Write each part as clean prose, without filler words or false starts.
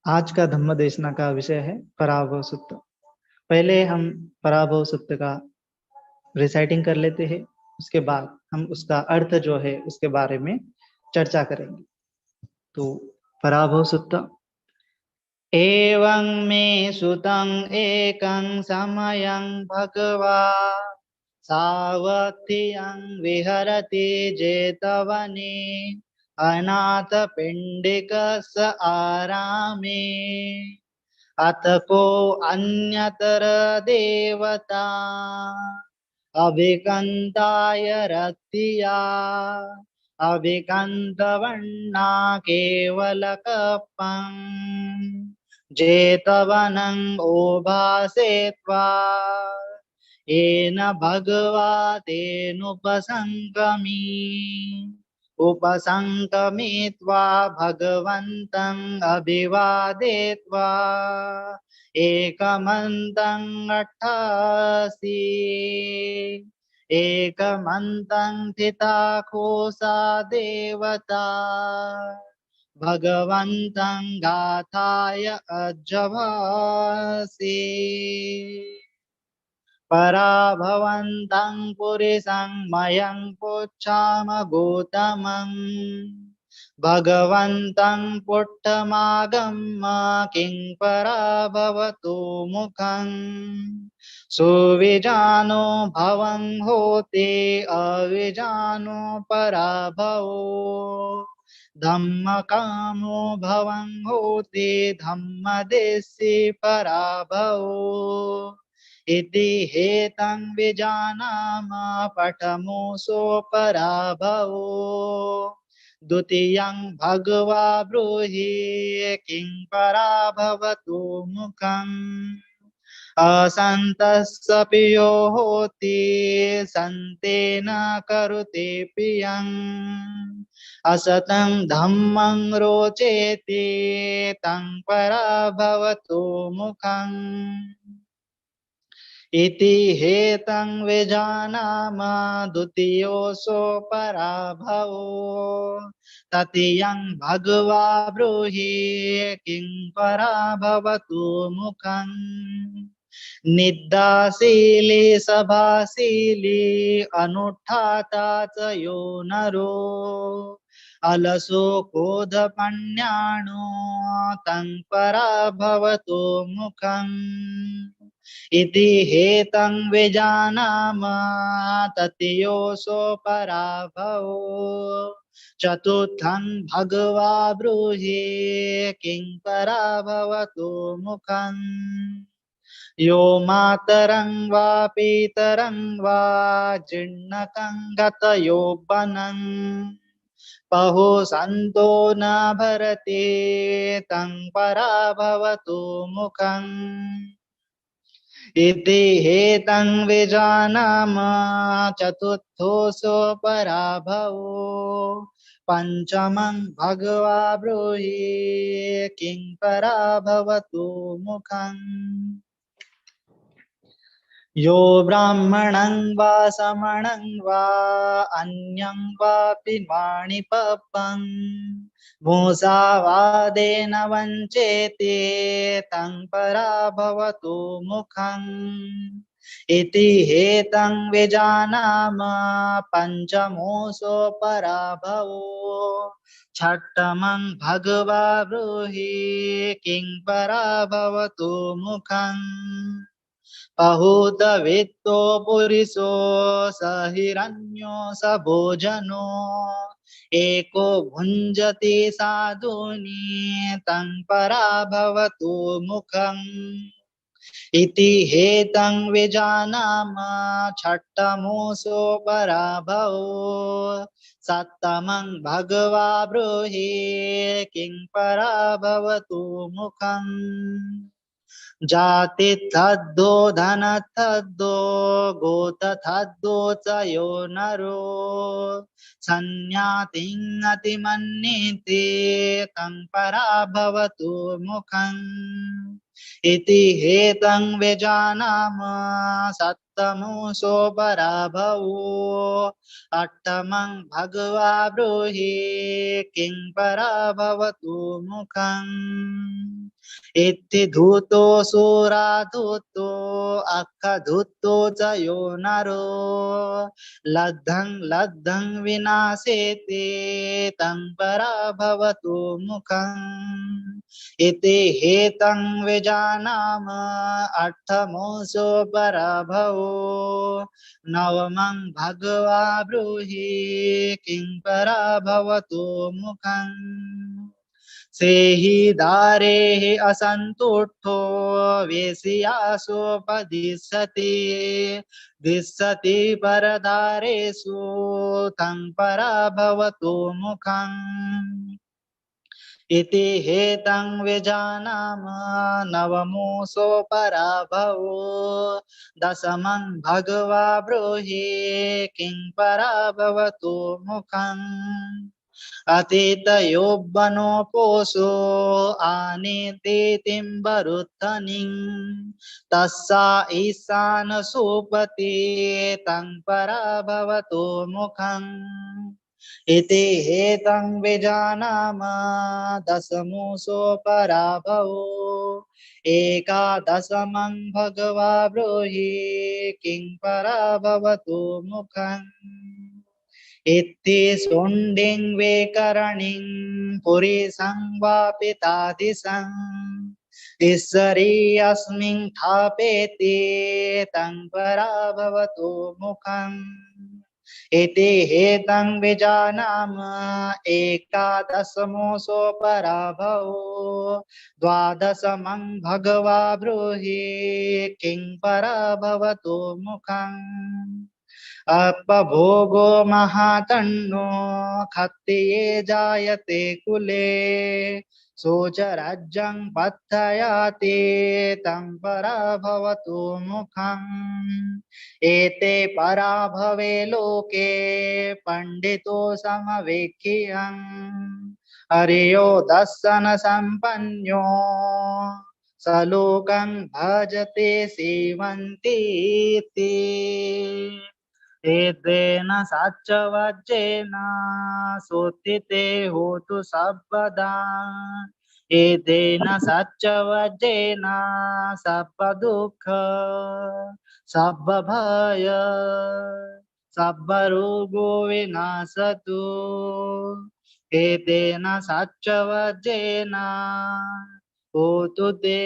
आज का धम्म देशना का विषय है पराभव सूत्र। पहले हम पराभव सूत्र का रिसाइटिंग कर लेते हैं, उसके बाद हम उसका अर्थ जो है उसके बारे में चर्चा करेंगे। तो पराभव सूत्र। एवं मे सुतं एकं समयं भगवा सावथियं विहरति जेतवने अनाथपिण्डिकस्य आरामे अथ को अन्यतर देवता अभिकन्ताय रतिया अभिकन्तवर्णा केवलकपं जेतवनं ओभासे त्वा येन भगवा तेनुपसङ्गमी उपसङ्गमित्वा भगवन्तम् अभिवादयित्वा एकमन्तम् अट्ठासि एकमन्तं थिता कोसा देवता भगवन्तं गाथाय अजभासि पराभवन्तं पुरुषं मयं पुच्छाम गौतमं भगवन्तं पुट्टमागम्य किं पराभवतु मुखं सुविजानो भवं होते अविजानो पराभवो धम्मकामो भवं होते धम्मदेशी पराभवो इति हेतं विजानाम पठमो सोपराभवो द्वितीयं भगवा ब्रूहि किं पराभवतु मुखम् असन्तस्सपि यो होति सन्तेन करुते प्रियम् असतं धम्मं रोचेति तं पराभवतु मुखम् इति हेतं विजानाम द्वितीयोऽसो पराभवो तृतीयं भगवा ब्रूहि किं पराभवतु मुखम् निद्राशीली सभाशीली अनुष्ठाता च यो नरो अलसो क्रोधपण्याणो तं पराभवतु मुखम् इति हेतं विजानाम तृतीयोऽसो पराभवो चतुर्थं भगवा ब्रूहि किं पराभवतु मुखम् यो मातरं वा पितरं वा जीर्णकं गतयौवनं पहो सन्तो न भरते तं पराभवतु मुखम् इति हेतं विजानाम चतुर्थोऽसो पराभवो पंचमं भगवा ब्रूहि किं पराभवतु मुखम् यो ब्राह्मणं वा समणं वा अन्यं वापि वाणिपपं मूसावादेन वञ्चेते तं पराभवतु मुखम् इति हेतं विजानाम पंचमोऽसो पराभवो छट्टमं भगवा ब्रूहि किं पराभवतु मुखम् अहूतवित्तो पुरिसो स हिरण्यो स भोजनो एको भुञ्जति साधूनि तं पराभवतु मुखम् इति हेतं विजानाम छट्टमोऽसो पराभवो सप्तमं भगवा ब्रूहि किं पराभवतु मुखम् जाति थद्दो धन थद्दो गोत थद्दो च यो नरो संज्ञातिं अतिमन्यते तं पराभवतु मुखम् इति हेतं विजानाम सप्तमोऽसो पराभवो अट्टमं भगवा ब्रूहि किं पराभवतु मुखम् इति धूतो सुराधूतो अक्खधूतो च यो नरो लब्धं विनाशेति तं पराभवतु मुखम् इति हेतं विजानाम अट्ठमोऽसो पराभवो नवमं भगवा ब्रूहि किं पराभवतु मुखम् सेहि दारेः असन्तुष्टो वेश्यासोपदिशति दिशति परदारेषु तं पराभवतु मुखम् इति हेतं विजानाम नवमोऽसो पराभवो दशमं भगवा ब्रूहि किं पराभवतु मुखम् अतीतयोबनोपोषो आनीतिं वरुथनिं तस्सा ईशानसुपति तं पराभवतु मुखम् इति हेतं विजानाम दशमोऽसो पराभवो एकादशमं भगवा ब्रूहि किं पराभवतु मुखम् इति शोण्डिं वैकरणिं पुरीशं वापितादिशं ईश्वरी अस्मिन् स्थापेति तं पराभवतु मुखम् इति हेतं विजानाम एकादशमोऽसो पराभवो द्वादशमं भगवा ब्रूहि किं पराभवतु मुखम् अपभोगो महातन्नो क्षत्रिये जायते कुले शोचराज्यं पत्थयाति तं पराभवतु मुखम् एते पराभवे लोके पंडितो समवेक्षियं हरियो दर्शन संपन्नो सलोकं भजते सेवन्तीति एतेन सच्चवज्जेन सोत्थिते होतु सर्वदा एतेन सच्चवज्जेन सर्वदुःख सर्वभय सर्वरोगो विनाशतु एतेन सच्चवज्जेन होतु ते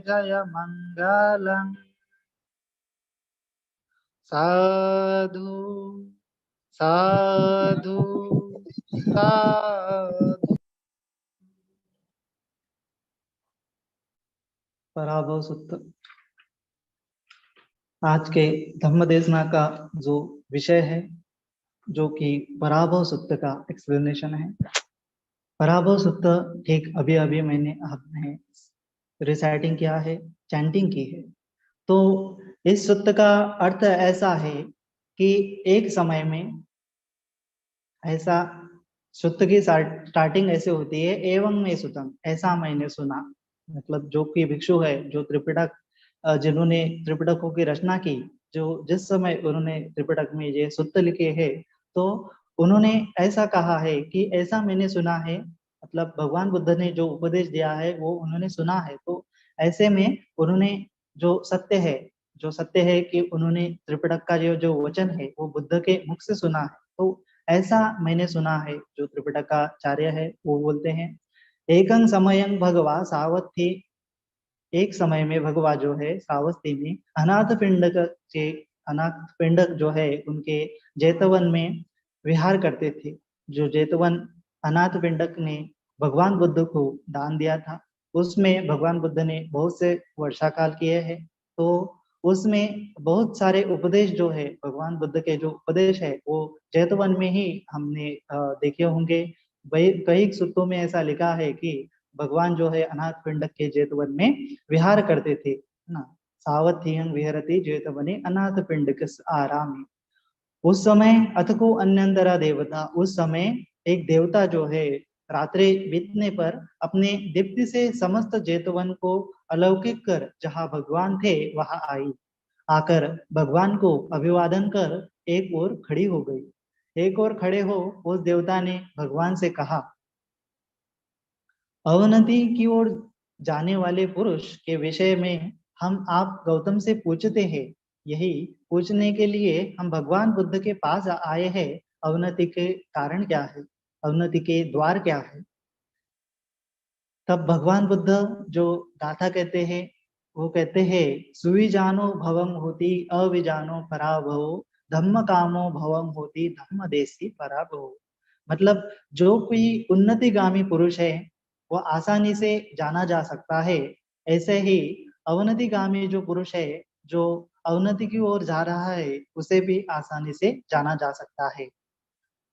जयमङ्गलम् साधु साधु साधु। पराभव सूत्र। आज के धम्म देशना का जो विषय है जो कि पराभव सूत्र का एक्सप्लेनेशन है। पराभव सूत्र ठीक अभी अभी मैंने आपने रिसाइटिंग किया है, चैंटिंग की है। तो इस सूत्र का अर्थ ऐसा है कि एक समय में ऐसा सूत्र की स्टार्टिंग ऐसे होती है, एवं में सुतम, ऐसा मैंने सुना। मतलब जो कि भिक्षु है, जो त्रिपिटक जिन्होंने त्रिपिटकों की रचना की, जो जिस समय उन्होंने त्रिपिटक में ये सूत्र लिखे हैं, तो उन्होंने ऐसा कहा है कि ऐसा मैंने सुना है, मतलब भगवान बुद्ध ने जो उपदेश दिया है वो उन्होंने सुना है। तो ऐसे में उन्होंने जो सत्य है कि उन्होंने त्रिपिटक का जो वचन है वो बुद्ध के मुख से सुना है। तो ऐसा मैंने सुना है, जो त्रिपिटकाचार्य है वो बोलते हैं। एकं समयं भगवा सावथी, एक समय में भगवा जो है सावस्ती में अनाथ पिंडक जो है उनके जेतवन में विहार करते थे। जो जेतवन अनाथ पिंडक ने भगवान बुद्ध को दान दिया था, उसमें भगवान बुद्ध ने बहुत से वर्षाकाल किए हैं। तो उसमें बहुत सारे उपदेश जो है, भगवान बुद्ध के जो उपदेश है वो जेतवन में ही हमने देखे होंगे। कई सूत्रों में ऐसा लिखा है कि भगवान जो है अनाथ पिंडक के जेतवन में विहार करते थे ना। सावथियं विहरति जेतवने अनाथ पिंडक आरामी। उस समय अथको अन्यंतरा देवता, उस समय एक देवता जो है रात्रि बीतने पर अपने दीप्ति से समस्त जेतवन को अलौकिक कर जहाँ भगवान थे वहां आई। आकर भगवान को अभिवादन कर एक ओर खड़ी हो गई। एक ओर खड़े हो उस देवता ने भगवान से कहा, अवनति की ओर जाने वाले पुरुष के विषय में हम आप गौतम से पूछते हैं। यही पूछने के लिए हम भगवान बुद्ध के पास आए हैं। अवनति के कारण क्या है, अवनति के द्वार क्या है। तब भगवान बुद्ध जो गाथा कहते हैं, वो कहते हैं, सुविजानो भवम होती अविजानो पराभवो, धम्म कामो भवम होती धम्म देसी पराभवो। मतलब जो कोई उन्नतिगामी पुरुष है वो आसानी से जाना जा सकता है। ऐसे ही अवनतिगामी जो पुरुष है, जो अवनति की ओर जा रहा है, उसे भी आसानी से जाना जा सकता है।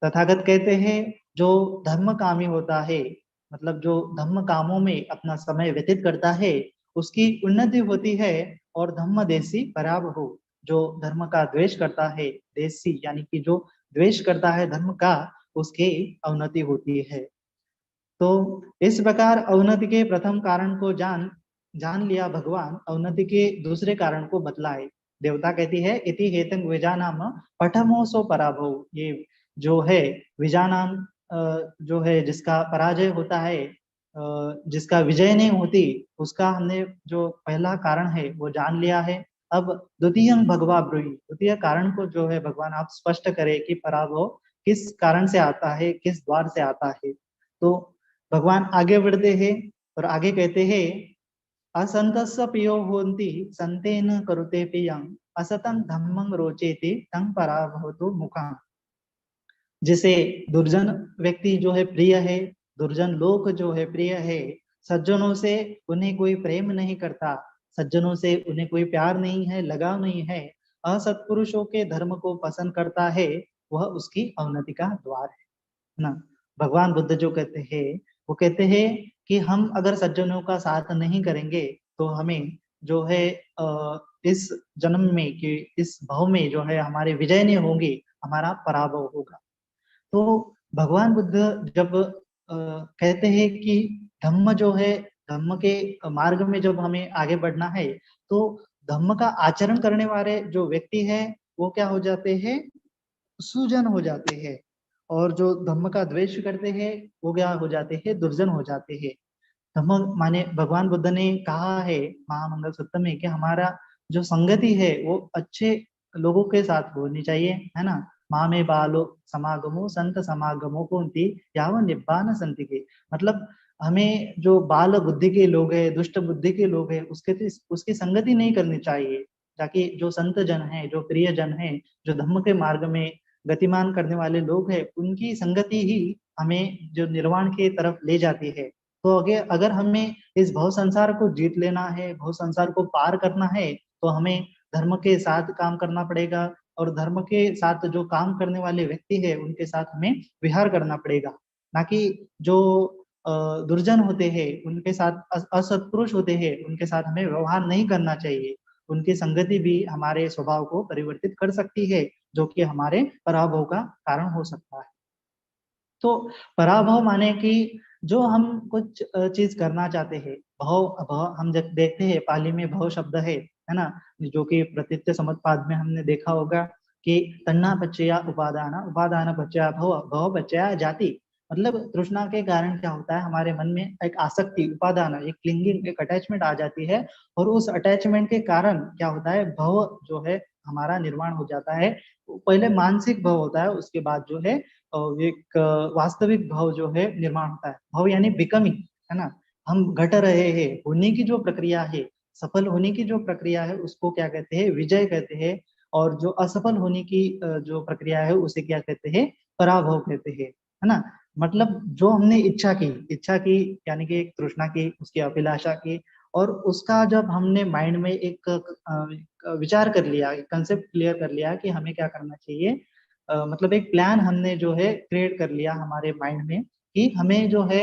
तथागत कहते हैं, जो धर्म कामी होता है, मतलब जो धर्म कामों में अपना समय व्यतीत करता है, उसकी उन्नति होती है। और धम्म देशी पराभ हो, जो धर्म का द्वेष करता है, देशी यानी कि जो द्वेष करता है धर्म का, उसकी अवनति होती है। तो इस प्रकार अवनति के प्रथम कारण को जान जान लिया भगवान, अवनति के दूसरे कारण को बतलाए। देवता कहती है, इति हेतंग विजानाम पठमो सो पराभव। ये जो है विजानाम, जो है जिसका पराजय होता है, जिसका विजय नहीं होती, उसका हमने जो पहला कारण है वो जान लिया है। अब द्वितीय भगवा ब्रूहि, द्वितीय कारण को जो है भगवान आप स्पष्ट करें कि पराभव किस कारण से आता है, किस द्वार से आता है। तो भगवान आगे बढ़ते हैं और आगे कहते हैं, असंतस्य पियो होन्ति संतेन करुते पियं, असतं धम्मं रोचेति तं पराभवतो मुखं। जिसे दुर्जन व्यक्ति जो है प्रिय है, दुर्जन लोग जो है प्रिय है, सज्जनों से उन्हें कोई प्रेम नहीं करता, सज्जनों से उन्हें कोई प्यार नहीं है, लगाव नहीं है, असत्पुरुषों के धर्म को पसंद करता है, वह उसकी अवनति का द्वार है ना। भगवान बुद्ध जो कहते हैं, वो कहते हैं कि हम अगर सज्जनों का साथ नहीं करेंगे तो हमें जो है इस जन्म में कि इस भाव में जो है हमारे विजय नहीं होंगे, हमारा पराभव होगा। तो भगवान बुद्ध जब कहते हैं कि धम्म जो है, धम्म के मार्ग में जब हमें आगे बढ़ना है, तो धम्म का आचरण करने वाले जो व्यक्ति है वो क्या हो जाते हैं, सुजन हो जाते हैं। और जो धम्म का द्वेष करते हैं वो क्या हो जाते हैं, दुर्जन हो जाते हैं। धम्म माने भगवान बुद्ध ने कहा है महामंगल सूत्र में कि हमारा जो संगति है वो अच्छे लोगों के साथ होनी चाहिए, है ना। माँ में बालो समागमो संत समागमो कुंती यावन निब्बान संति के। मतलब हमें जो बाल बुद्धि के लोग हैं, दुष्ट बुद्धि के लोग हैं, उसकी संगति नहीं करनी चाहिए, ताकि जो संत जन है, जो प्रिय जन है, जो धम्म के मार्ग में गतिमान करने वाले लोग हैं, उनकी संगति ही हमें जो निर्वाण की तरफ ले जाती है। तो अगर हमें इस भव संसार को जीत लेना है, भव संसार को पार करना है, तो हमें धर्म के साथ काम करना पड़ेगा। और धर्म के साथ जो काम करने वाले व्यक्ति है उनके साथ हमें विहार करना पड़ेगा, ना कि जो दुर्जन होते हैं उनके साथ, असत्पुरुष होते हैं उनके साथ हमें व्यवहार नहीं करना चाहिए। उनकी संगति भी हमारे स्वभाव को परिवर्तित कर सकती है, जो कि हमारे पराभव का कारण हो सकता है। तो पराभव माने कि जो हम कुछ चीज करना चाहते हैं, भव भव हम जब देखते हैं पाली में भव शब्द है ना, जो कि प्रतीत्य समुत्पाद में हमने देखा होगा कि तन्ना पचया उपादान, उपादान पचया भव, भव पचया जाति। मतलब तृष्णा के कारण क्या होता है, हमारे मन में एक आसक्ति, उपादान, एक क्लिंगिंग, एक अटैचमेंट आ जाती है। और उस अटैचमेंट के कारण क्या होता है, भव जो है हमारा निर्माण हो जाता है। पहले मानसिक भव होता है, उसके बाद जो है एक वास्तविक भाव जो है निर्माण होता है। भाव यानी बिकमिंग, है ना। हम घट रहे हैं, होने की जो प्रक्रिया है, सफल होने की जो प्रक्रिया है, उसको क्या कहते हैं, विजय कहते हैं। और जो असफल होने की जो प्रक्रिया है उसे क्या कहते हैं, पराभव कहते हैं, है ना। मतलब जो हमने इच्छा की यानी कि एक तृष्णा की, उसकी अभिलाषा की, और उसका जब हमने माइंड में एक विचार कर लिया, कंसेप्ट क्लियर कर लिया कि हमें क्या करना चाहिए, मतलब एक प्लान हमने जो है क्रिएट कर लिया हमारे माइंड में कि हमें जो है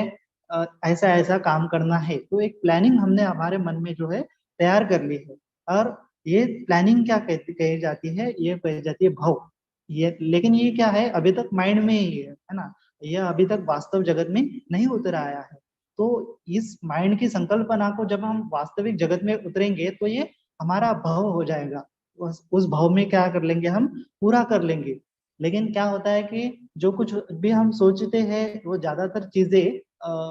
ऐसा ऐसा काम करना है। तो एक प्लानिंग हमने हमारे मन में जो है तैयार कर ली है। और ये प्लानिंग क्या कही जाती है, ये कही जाती है भव। ये लेकिन ये क्या है, अभी तक माइंड में ही है ना। ये अभी तक वास्तव जगत में नहीं उतर आया है। तो इस माइंड की संकल्पना को जब हम वास्तविक जगत में उतरेंगे तो ये हमारा भव हो जाएगा। उस भाव में क्या कर लेंगे, हम पूरा कर लेंगे। लेकिन क्या होता है कि जो कुछ भी हम सोचते हैं वो ज्यादातर चीजें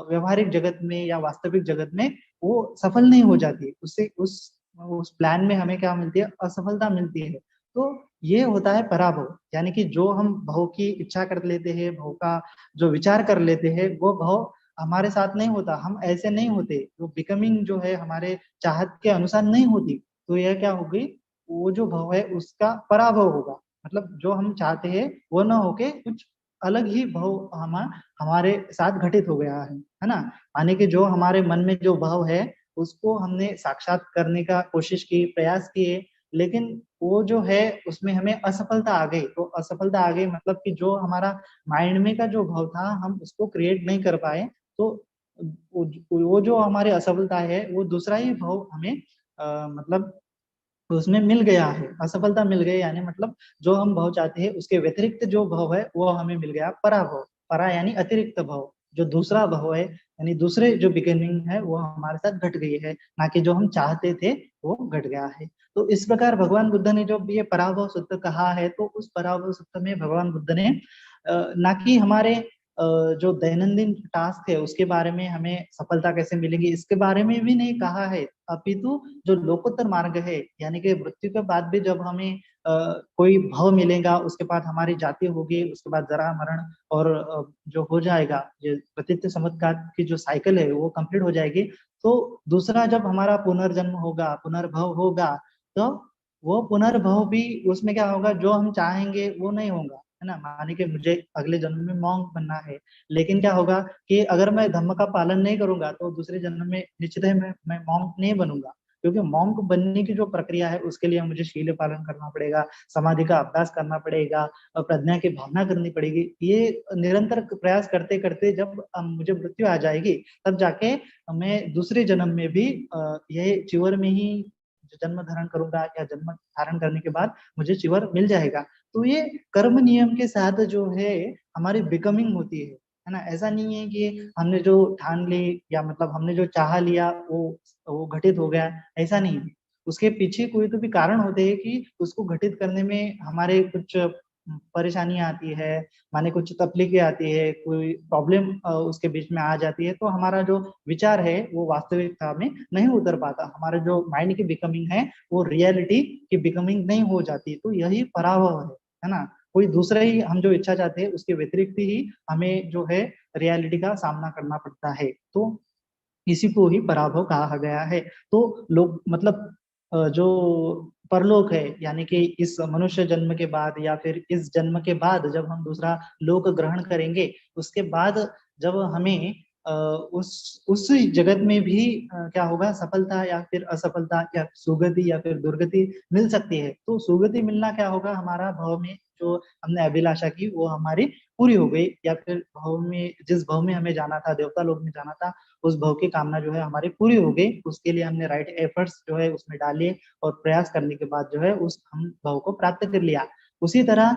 व्यवहारिक जगत में या वास्तविक जगत में वो सफल नहीं हो जाती, उससे उस प्लान में हमें क्या मिलती है, असफलता मिलती है। तो ये होता है पराभव, यानी कि जो हम भव की इच्छा कर लेते हैं, भव का जो विचार कर लेते हैं, वो भव हमारे साथ नहीं होता, हम ऐसे नहीं होते, वो बिकमिंग जो है हमारे चाहत के अनुसार नहीं होती। तो यह क्या होगी, वो जो भव है उसका पराभव होगा, मतलब जो हम चाहते हैं वो ना होके कुछ अलग ही भव हमारे साथ घटित हो गया है ना। माने कि जो हमारे मन में जो भाव है उसको हमने साक्षात करने का कोशिश की, प्रयास किए, लेकिन वो जो है उसमें हमें असफलता आ गई। तो असफलता आ गई मतलब कि जो हमारा माइंड में का जो भाव था हम उसको क्रिएट नहीं कर पाए। तो वो जो हमारी असफलता है वो दूसरा ही भाव हमें मतलब उसमें मिल गया है, असफलता मिल गई, यानी मतलब जो हम भाव चाहते हैं उसके व्यतिरिक्त जो भाव है वो हमें मिल गया, पराभव। परा यानी अतिरिक्त भाव, जो दूसरा भाव है यानी दूसरे जो बिगिनिंग है वो हमारे साथ घट गई है, ना कि जो हम चाहते थे वो घट गया है। तो इस प्रकार भगवान बुद्ध ने जब ये पराभव सूत्र कहा है, तो उस पराभव सूत्र में भगवान बुद्ध ने ना कि हमारे जो दैनंदिन टास्क है उसके बारे में, हमें सफलता कैसे मिलेगी इसके बारे में भी नहीं कहा है, अपितु जो लोकोत्तर मार्ग है, यानी कि मृत्यु के बाद भी जब हमें कोई भव मिलेगा, उसके बाद हमारी जाति होगी, उसके बाद जरा मरण और जो हो जाएगा, जो प्रतीत समुद्र की जो साइकिल है वो कंप्लीट हो जाएगी। तो दूसरा जब हमारा पुनर्जन्म होगा, पुनर्भव होगा, तो वो पुनर्भव भी उसमें क्या होगा, जो हम चाहेंगे वो नहीं होगा, है ना। माने कि मुझे अगले जन्म में मॉन्क बनना है, लेकिन क्या होगा कि अगर मैं धर्म का पालन नहीं करूंगा तो दूसरे जन्म में निश्चित है मैं मॉन्क नहीं बनूंगा, क्योंकि मॉन्क बनने की जो प्रक्रिया है उसके लिए मुझे शील पालन करना पड़ेगा, समाधि का अभ्यास करना पड़ेगा, और प्रज्ञा की भावना करनी पड़ेगी। ये निरंतर प्रयास करते करते जब मुझे मृत्यु आ जाएगी, तब जाके मैं दूसरे जन्म में भी ये चिवर में ही जन्म धारण करूंगा, या जन्म धारण करने के बाद मुझे चिवर मिल जाएगा। तो ये कर्म नियम के साथ जो है हमारी बिकमिंग होती है ना। ऐसा नहीं है कि हमने जो ठान ली या मतलब हमने जो चाह लिया वो घटित हो गया, ऐसा नहीं है। उसके पीछे कोई तो भी कारण होते हैं कि उसको घटित करने में हमारे कुछ परेशानी आती है, माने कुछ तकलीफें आती है, कोई प्रॉब्लम उसके बीच में आ जाती है, तो हमारा जो विचार है वो वास्तविकता में नहीं उतर पाता, हमारा जो माइंड की बिकमिंग है वो रियलिटी की बिकमिंग नहीं हो जाती। तो यही पराभव है ना। कोई दूसरा ही हम जो इच्छा चाहते हैं उसके व्यतिरिक्त ही हमें जो है रियलिटी का सामना करना पड़ता है। तो इसी को ही पराभव कहा गया है। तो लोग मतलब जो परलोक है, यानी कि इस मनुष्य जन्म के बाद या फिर इस जन्म के बाद जब हम दूसरा लोक ग्रहण करेंगे, उसके बाद जब हमें उस जगत में भी क्या होगा, सफलता या फिर असफलता या सुगति या फिर दुर्गति मिल सकती है। तो सुगति मिलना क्या होगा, हमारा भाव में जो हमने अभिलाषा की वो हमारी पूरी हो गई, या फिर भाव में जिस भाव में हमें जाना था, देवता लोक में जाना था, उस भाव की कामना जो है हमारी पूरी हो गई, उसके लिए हमने राइट एफर्ट्स जो है उसमें डाले, और प्रयास करने के बाद जो है उस हम भाव को प्राप्त कर लिया। उसी तरह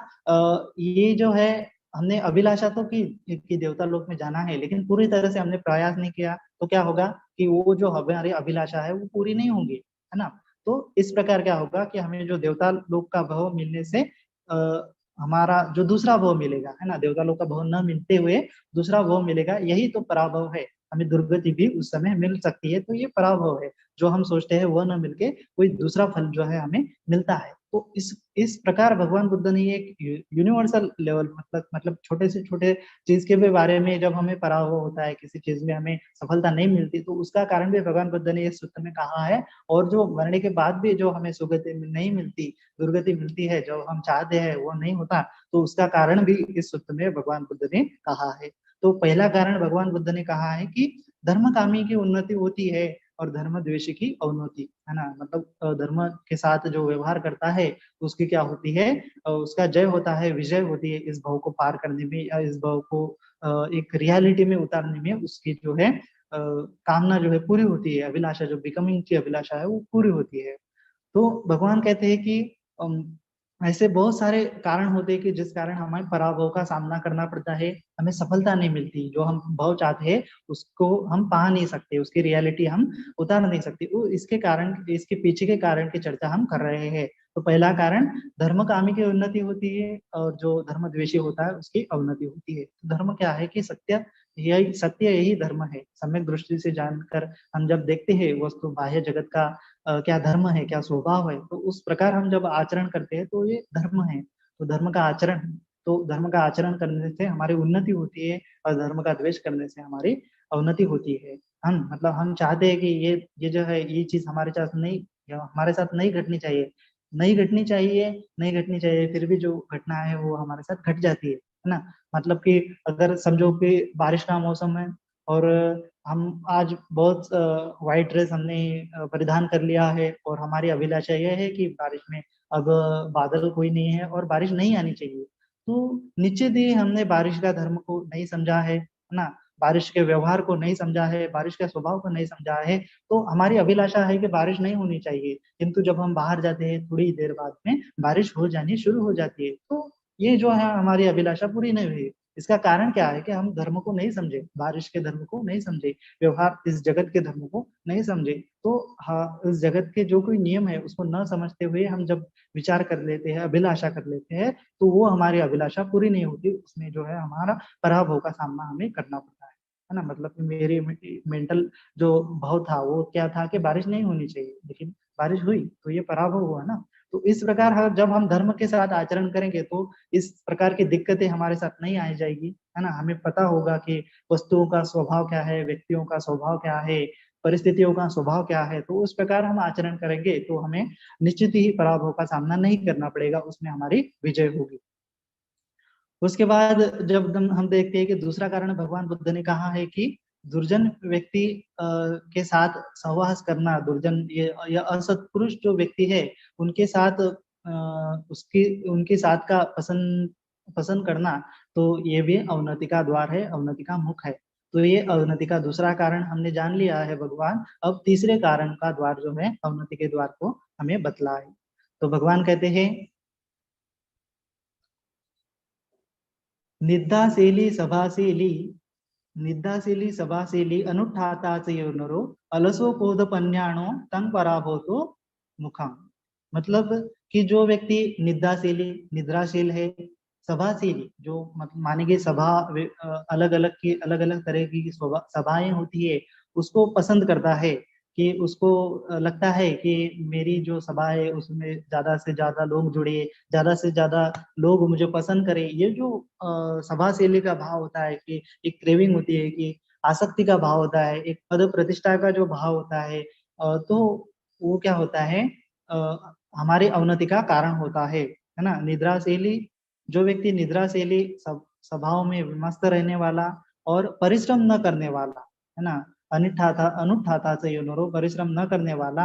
ये जो है हमने अभिलाषा तो की कि देवता लोक में जाना है, लेकिन पूरी तरह से हमने प्रयास नहीं किया, तो क्या होगा कि वो जो हमारी अभिलाषा है वो पूरी नहीं होगी, है ना। तो इस प्रकार क्या होगा कि हमें जो देवता लोक का भाव मिलने से हमारा जो दूसरा भाव मिलेगा, है ना, देवता लोक का भाव न मिलते हुए दूसरा भाव मिलेगा, यही तो पराभव है। हमें दुर्गति भी उस समय मिल सकती है, तो ये पराभव है। जो हम सोचते हैं वह न मिलके कोई दूसरा फल जो है हमें मिलता है। तो इस प्रकार भगवान बुद्ध ने एक यूनिवर्सल लेवल मतलब छोटे से छोटे चीज के भी बारे में, जब हमें पराभव होता है, किसी चीज में हमें सफलता नहीं मिलती, तो उसका कारण भी भगवान बुद्ध ने इस सूत्र में कहा है। और जो मरने के बाद भी जो हमें सुगति नहीं मिलती, दुर्गति मिलती है, जो हम चाहते हैं वो नहीं होता, तो उसका कारण भी इस सूत्र में भगवान बुद्ध ने कहा है। तो पहला कारण भगवान बुद्ध ने कहा है कि धर्मकामी की उन्नति होती है और धर्म द्वेषी की अवनति, है ना। मतलब धर्म के साथ जो व्यवहार करता है उसकी क्या होती है, उसका जय होता है, विजय होती है इस भाव को पार करने में, या इस भाव को एक रियलिटी में उतारने में, उसकी जो है कामना जो है पूरी होती है, अभिलाषा जो बिकमिंग की अभिलाषा है वो पूरी होती है। तो भगवान कहते हैं कि ऐसे बहुत सारे कारण होते हैं कि जिस कारण हमें पराभव का सामना करना पड़ता है, हमें सफलता नहीं मिलती, जो हम भाव चाहते हैं उसको हम पा नहीं सकते, उसकी रियलिटी हम उतार नहीं सकते। वो इसके कारण, इसके पीछे के कारण की चर्चा हम कर रहे हैं। तो पहला कारण, धर्मकामी की उन्नति होती है और जो धर्मद्वेषी होता है उसकी अवनति होती है। धर्म क्या है कि सत्य, यही सत्य, यही धर्म है। सम्यक दृष्टि से जानकर हम जब देखते हैं वस्तु बाह्य जगत का क्या धर्म है, क्या स्वभाव है, तो उस प्रकार हम जब आचरण करते हैं तो ये धर्म है। तो धर्म का आचरण, तो धर्म का आचरण करने से हमारी उन्नति होती है और धर्म का द्वेष करने से हमारी अवनति होती है। हम मतलब हम चाहते हैं कि ये जो है ये चीज हमारे साथ नहीं, हमारे साथ नहीं घटनी चाहिए, नहीं घटनी चाहिए, नहीं घटनी चाहिए, फिर भी जो घटना है वो हमारे साथ घट जाती है ना। मतलब कि अगर समझो कि बारिश का मौसम है और हम आज बहुत व्हाइट ड्रेस हमने परिधान कर लिया है और हमारी अभिलाषा यह है कि बारिश में अब बादल कोई नहीं है और बारिश नहीं आनी चाहिए, तो निश्चित ही हमने बारिश का धर्म को नहीं समझा है ना, बारिश के व्यवहार को नहीं समझा है, बारिश के स्वभाव को नहीं समझा है। तो हमारी अभिलाषा है कि बारिश नहीं होनी चाहिए, किंतु जब हम बाहर जाते हैं थोड़ी देर बाद में बारिश हो जानी शुरू हो जाती है, तो ये जो है हमारी अभिलाषा पूरी नहीं हुई। इसका कारण क्या है कि हम धर्म को नहीं समझे, बारिश के धर्म को नहीं समझे, व्यवहार इस जगत के धर्म को नहीं समझे। तो हाँ, इस जगत के जो कोई नियम है उसको न समझते हुए हम जब विचार कर लेते हैं, अभिलाषा कर लेते हैं, तो वो हमारी अभिलाषा पूरी नहीं होती, उसमें जो है हमारा पराभव का सामना हमें करना पड़ता है ना। मतलब कि मेरी मेंटल जो भाव था वो क्या था कि बारिश नहीं होनी चाहिए, लेकिन बारिश हुई तो ये पराभव हुआ ना। तो इस प्रकार जब हम धर्म के साथ आचरण करेंगे तो इस प्रकार की दिक्कतें हमारे साथ नहीं आ जाएगी, है ना। हमें पता होगा कि वस्तुओं का स्वभाव क्या है, व्यक्तियों का स्वभाव क्या है, परिस्थितियों का स्वभाव क्या है, तो उस प्रकार हम आचरण करेंगे तो हमें निश्चित ही पराभव का सामना नहीं करना पड़ेगा, उसमें हमारी विजय होगी। उसके बाद जब हम देखते हैं कि दूसरा कारण भगवान बुद्ध ने कहा है कि दुर्जन व्यक्ति के साथ सहवास करना, दुर्जन ये असत्पुरुष जो व्यक्ति है उनके साथ उसकी उनके साथ का पसंद पसंद करना, तो ये भी अवनति का द्वार है, अवनति का मुख है। तो ये अवनति का दूसरा कारण हमने जान लिया है भगवान, अब तीसरे कारण का द्वार जो है अवनति के द्वार को हमें बतलाए। तो भगवान कहते हैं, निद्दासेली सभासेली, निद्दासेली सभासेली अनुठाताचयोनरो अलसो कोदपन्याणो तंग पराभवतो मुखम। मतलब कि जो व्यक्ति निद्दासेली, निद्राशील है, सभाशील जो मतलब माने कि सभा अलग अलग की अलग अलग तरह की सभाएं होती है, उसको पसंद करता है, कि उसको लगता है कि मेरी जो सभा है उसमें ज्यादा से ज्यादा लोग जुड़े, ज्यादा से ज्यादा लोग मुझे पसंद करें। ये जो सभा शैली का भाव होता है कि एक क्रेविंग होती है, कि आसक्ति का भाव होता है, एक पद प्रतिष्ठा का जो भाव होता है, तो वो क्या होता है, हमारे अवनति का कारण होता है ना। निद्रा शैली, जो व्यक्ति निद्रा शैली स्वभाव में मस्त रहने वाला और परिश्रम न करने वाला, है ना, अनिठाता अनुठाता से योनरो, परिश्रम न करने वाला,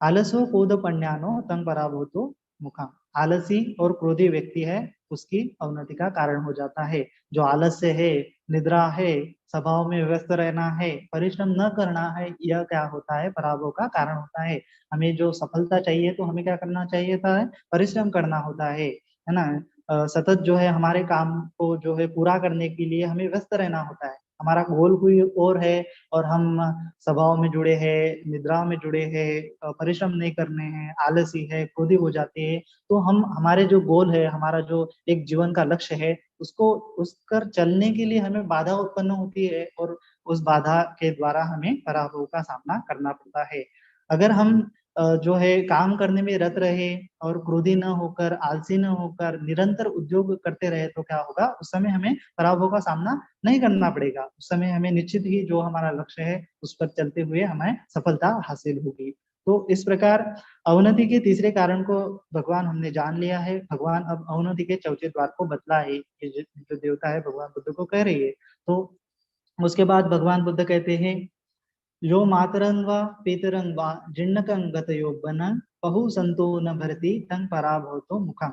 आलसो क्रोध पण्यानो तंग पराभूतो मुखा, आलसी और क्रोधी व्यक्ति है उसकी अवनति का कारण हो जाता है। जो आलस्य है, निद्रा है, स्वभाव में व्यस्त रहना है, परिश्रम न करना है, यह क्या होता है, पराभव का कारण होता है। हमें जो सफलता चाहिए तो हमें क्या करना चाहिए था, परिश्रम करना होता है ना। सतत जो है हमारे काम को जो है पूरा करने के लिए हमें व्यस्त रहना होता है, हमारा गोल कोई और है और हम सभाओं में जुड़े हैं, निद्रा में जुड़े हैं, परिश्रम नहीं करने हैं, आलसी है, क्रोधी हो जाते हैं, तो हम हमारे जो गोल है, हमारा जो एक जीवन का लक्ष्य है, उसको उस पर चलने के लिए हमें बाधा उत्पन्न होती है और उस बाधा के द्वारा हमें पराभव का सामना करना पड़ता है। अगर हम जो है काम करने में रत रहे और क्रोधी न होकर, आलसी न होकर निरंतर उद्योग करते रहे, तो क्या होगा, उस समय हमें पराभव का सामना नहीं करना पड़ेगा, उस समय हमें निश्चित ही जो हमारा लक्ष्य है उस पर चलते हुए हमें सफलता हासिल होगी। तो इस प्रकार अवनति के तीसरे कारण को भगवान हमने जान लिया है। भगवान अब अवनति के चौथे द्वार को बतला है, ये जो देवता है भगवान बुद्ध को कह रही है। तो उसके बाद भगवान बुद्ध कहते हैं, यो मातरं वा पितरं वा जीर्णकं गतयो बनन बहु संतो न भरति तंग पराभवतो मुखम।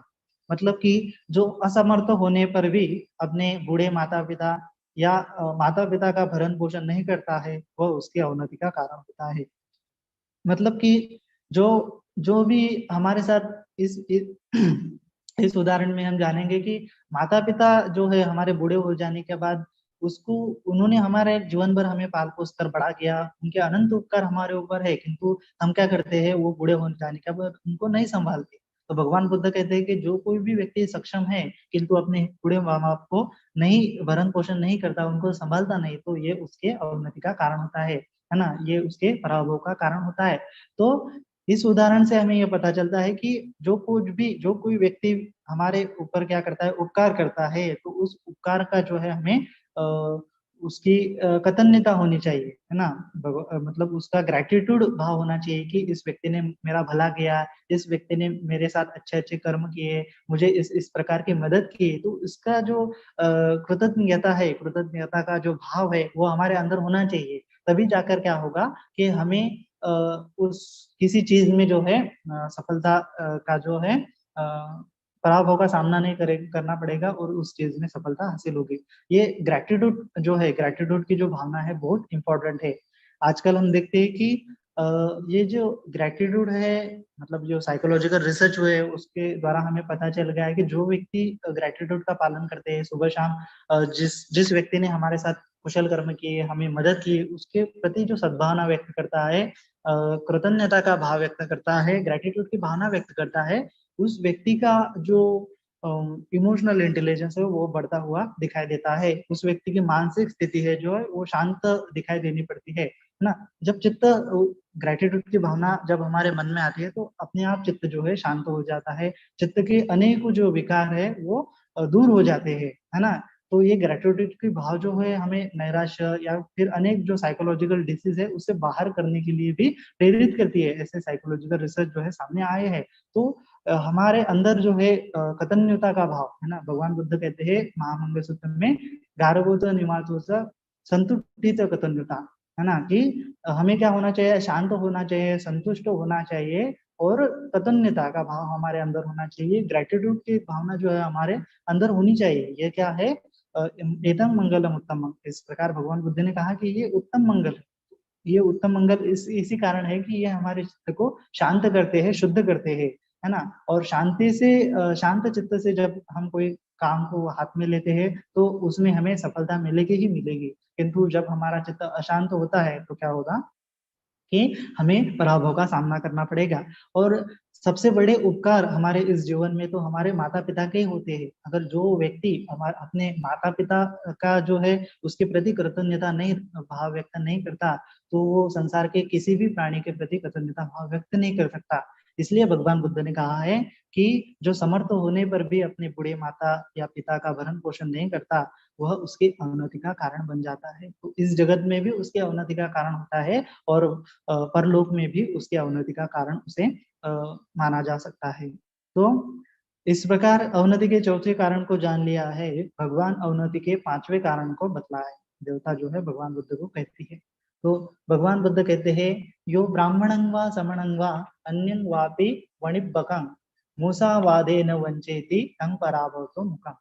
मतलब कि जो असमर्थ होने पर भी अपने बूढ़े माता पिता या माता पिता का भरण पोषण नहीं करता है, वह उसकी अवनति का कारण होता है। मतलब कि जो जो भी हमारे साथ इस उदाहरण में हम जानेंगे कि माता पिता जो है हमारे बूढ़े हो जाने के बाद उसको उन्होंने हमारे जीवन भर हमें पाल पोस कर बड़ा किया, उनके अनंत उपकार हमारे ऊपर है, किंतु हम क्या करते हैं, वो बूढ़े हो जाने के बाद उनको नहीं संभालते। तो भगवान बुद्ध कहते हैं कि जो कोई भी व्यक्ति सक्षम है किंतु अपने बूढ़े माँ बाप को नहीं भरण पोषण नहीं करता, उनको संभालता नहीं, तो ये उसके अवनति का कारण होता है ना, ये उसके पराभव का कारण होता है। तो इस उदाहरण से हमें यह पता चलता है कि जो कोई व्यक्ति हमारे ऊपर क्या करता है, उपकार करता है, तो उस उपकार का जो है हमें उसकी कृतज्ञता होनी चाहिए, है ना। मतलब उसका ग्रेटिट्यूड भाव होना चाहिए कि इस व्यक्ति ने मेरा भला किया, इस व्यक्ति ने मेरे साथ अच्छे अच्छे कर्म किए, मुझे इस प्रकार की मदद की, तो इसका जो कृतज्ञता है, कृतज्ञता का जो भाव है वो हमारे अंदर होना चाहिए। तभी जाकर क्या होगा कि हमें उस किसी चीज में जो है सफलता का जो है पराभव का सामना नहीं करना पड़ेगा और उस चीज में सफलता हासिल होगी। ये ग्रेटिट्यूड जो है, ग्रेटिट्यूड की जो भावना है बहुत इंपॉर्टेंट है। आजकल हम देखते हैं कि ये जो ग्रेटिट्यूड है, मतलब जो साइकोलॉजिकल रिसर्च हुए उसके द्वारा हमें पता चल गया है कि जो व्यक्ति ग्रेटिट्यूड का पालन करते हैं सुबह शाम, जिस जिस व्यक्ति ने हमारे साथ कुशल कर्म किए, हमें मदद की, उसके प्रति जो सद्भावना व्यक्त करता है, कृतज्ञता का भाव व्यक्त करता है, ग्रेटिट्यूड की भावना व्यक्त करता है, उस व्यक्ति का जो इमोशनल इंटेलिजेंस है वो बढ़ता हुआ दिखाई देता है। उस व्यक्ति की मानसिक स्थिति है जो है वो शांत दिखाई देनी पड़ती है ना। जब चित्त ग्रेटिट्यूड की भावना जब हमारे मन में आती है तो अपने आप चित्त जो है शांत हो जाता है, चित्त के अनेक जो विकार है वो दूर हो जाते हैं, है ना। तो ये ग्रेटिट्यूड की भाव जो है हमें नैराश्य या फिर अनेक जो साइकोलॉजिकल डिसीज है उससे बाहर करने के लिए भी प्रेरित करती है। ऐसे साइकोलॉजिकल रिसर्च जो है सामने आए हैं। तो हमारे अंदर जो है कृतज्ञता का भाव है ना, भगवान बुद्ध कहते हैं महामंगल सूत्र में, गारभूत निमातोस संतुष्टित कृतज्ञता, है ना, कि हमें क्या होना चाहिए, शांत होना चाहिए, संतुष्ट होना चाहिए और कृतज्ञता का भाव हमारे अंदर होना चाहिए। ग्रेटिट्यूड की भावना जो है हमारे अंदर होनी चाहिए। ये क्या है, एतम मंगलम उत्तम, इस प्रकार भगवान बुद्ध ने कहा कि ये उत्तम मंगल है। ये उत्तम मंगल इसी कारण है कि ये हमारे चित्त को शांत करते हैं, शुद्ध करते हैं, है ना। और शांति से शांत चित्त से जब हम कोई काम को हाथ में लेते हैं तो उसमें हमें सफलता मिलेगी ही मिलेगी। किंतु जब हमारा चित्त अशांत होता है तो क्या होगा कि हमें पराभव का सामना करना पड़ेगा। और सबसे बड़े उपकार हमारे इस जीवन में तो हमारे माता पिता के ही होते हैं। अगर जो व्यक्ति हमारे अपने माता पिता का जो है उसके प्रति कृतज्ञता नहीं भाव व्यक्त नहीं करता, तो वो संसार के किसी भी प्राणी के प्रति कृतज्ञता भाव व्यक्त नहीं कर सकता। इसलिए भगवान बुद्ध ने कहा है कि जो समर्थ होने पर भी अपने बूढ़े माता या पिता का भरण पोषण नहीं करता, वह उसकी अवनति का कारण बन जाता है। तो इस जगत में भी उसकी अवनति का कारण होता है और परलोक में भी उसके अवनति का कारण उसे माना जा सकता है। तो इस प्रकार अवनति के चौथे कारण को जान लिया है, भगवान अवनति के पांचवें कारण को बतलाया है। देवता जो है भगवान बुद्ध को कहती है। तो भगवान बुद्ध कहते हैं, यो ब्राह्मणं वा समणं वा अन्यं वापि वणिब्बकं मूसावादेन वंचेति तं पराभवतो मुखम्।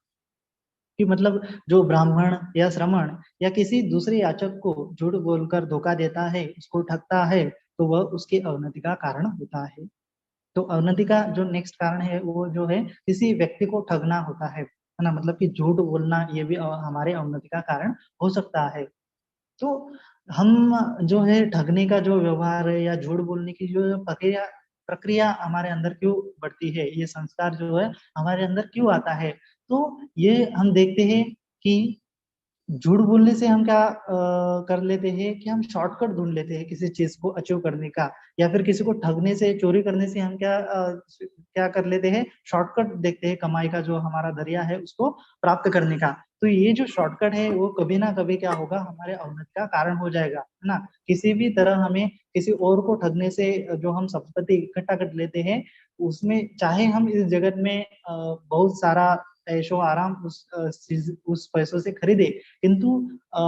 कि मतलब जो ब्राह्मण या श्रमण या किसी दूसरे याचक को झूठ बोलकर धोखा देता है, उसको ठगता है, तो वह उसकी अवनति का कारण होता है। तो अवनति का जो नेक्स्ट कारण है वो जो है किसी व्यक्ति को ठगना होता है ना, मतलब कि झूठ बोलना ये भी हमारे अवनति का कारण हो सकता है। तो हम जो है ठगने का जो व्यवहार है या झूठ बोलने की जो प्रक्रिया प्रक्रिया हमारे अंदर क्यों बढ़ती है, ये संस्कार जो है हमारे अंदर क्यों आता है, तो ये हम देखते हैं कि झूठ बोलने से हम क्या कर लेते हैं कि हम शॉर्टकट ढूंढ लेते हैं किसी चीज को अचीव करने का, या फिर किसी को ठगने से चोरी करने से हम क्या कर लेते हैं, शॉर्टकट देखते हैं कमाई का जो हमारा जरिया है उसको प्राप्त करने का। तो ये जो शॉर्टकट है वो कभी ना कभी क्या होगा, हमारे अवनति का कारण हो जाएगा, है ना। किसी भी तरह हमें किसी और को ठगने से जो हम संपत्ति इकट्ठा कर लेते हैं, उसमें चाहे हम इस जगत में बहुत सारा ऐशो आराम उस पैसों से खरीदे, किंतु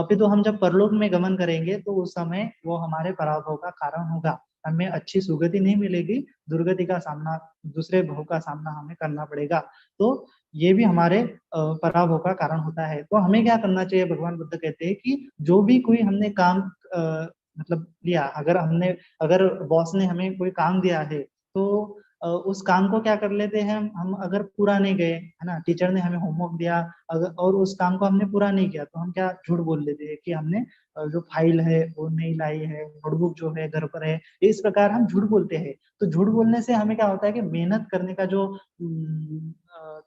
फिर तो हम जब परलोक में गमन करेंगे तो उस समय वो हमारे पराभव का कारण होगा। हमें अच्छी सुगति नहीं मिलेगी, दुर्गति का सामना, दूसरे भव का सामना हमें करना पड़ेगा। तो ये भी हमारे पराभव का कारण होता है। तो हमें क्या करना चाहिए, भगवान बुद्ध कहते हैं कि जो भी कोई हमने काम मतलब लिया, अगर बॉस ने हमें कोई काम दिया है तो उस काम को क्या कर लेते हैं हम अगर पूरा नहीं गए, है ना, टीचर ने हमें होमवर्क दिया अगर और उस काम को हमने पूरा नहीं किया, तो हम क्या झूठ बोल देते हैं कि हमने जो फाइल है वो नहीं लाई है, नोटबुक जो है घर पर है। इस प्रकार हम झूठ बोलते हैं। तो झूठ बोलने से हमें क्या होता है कि मेहनत करने का जो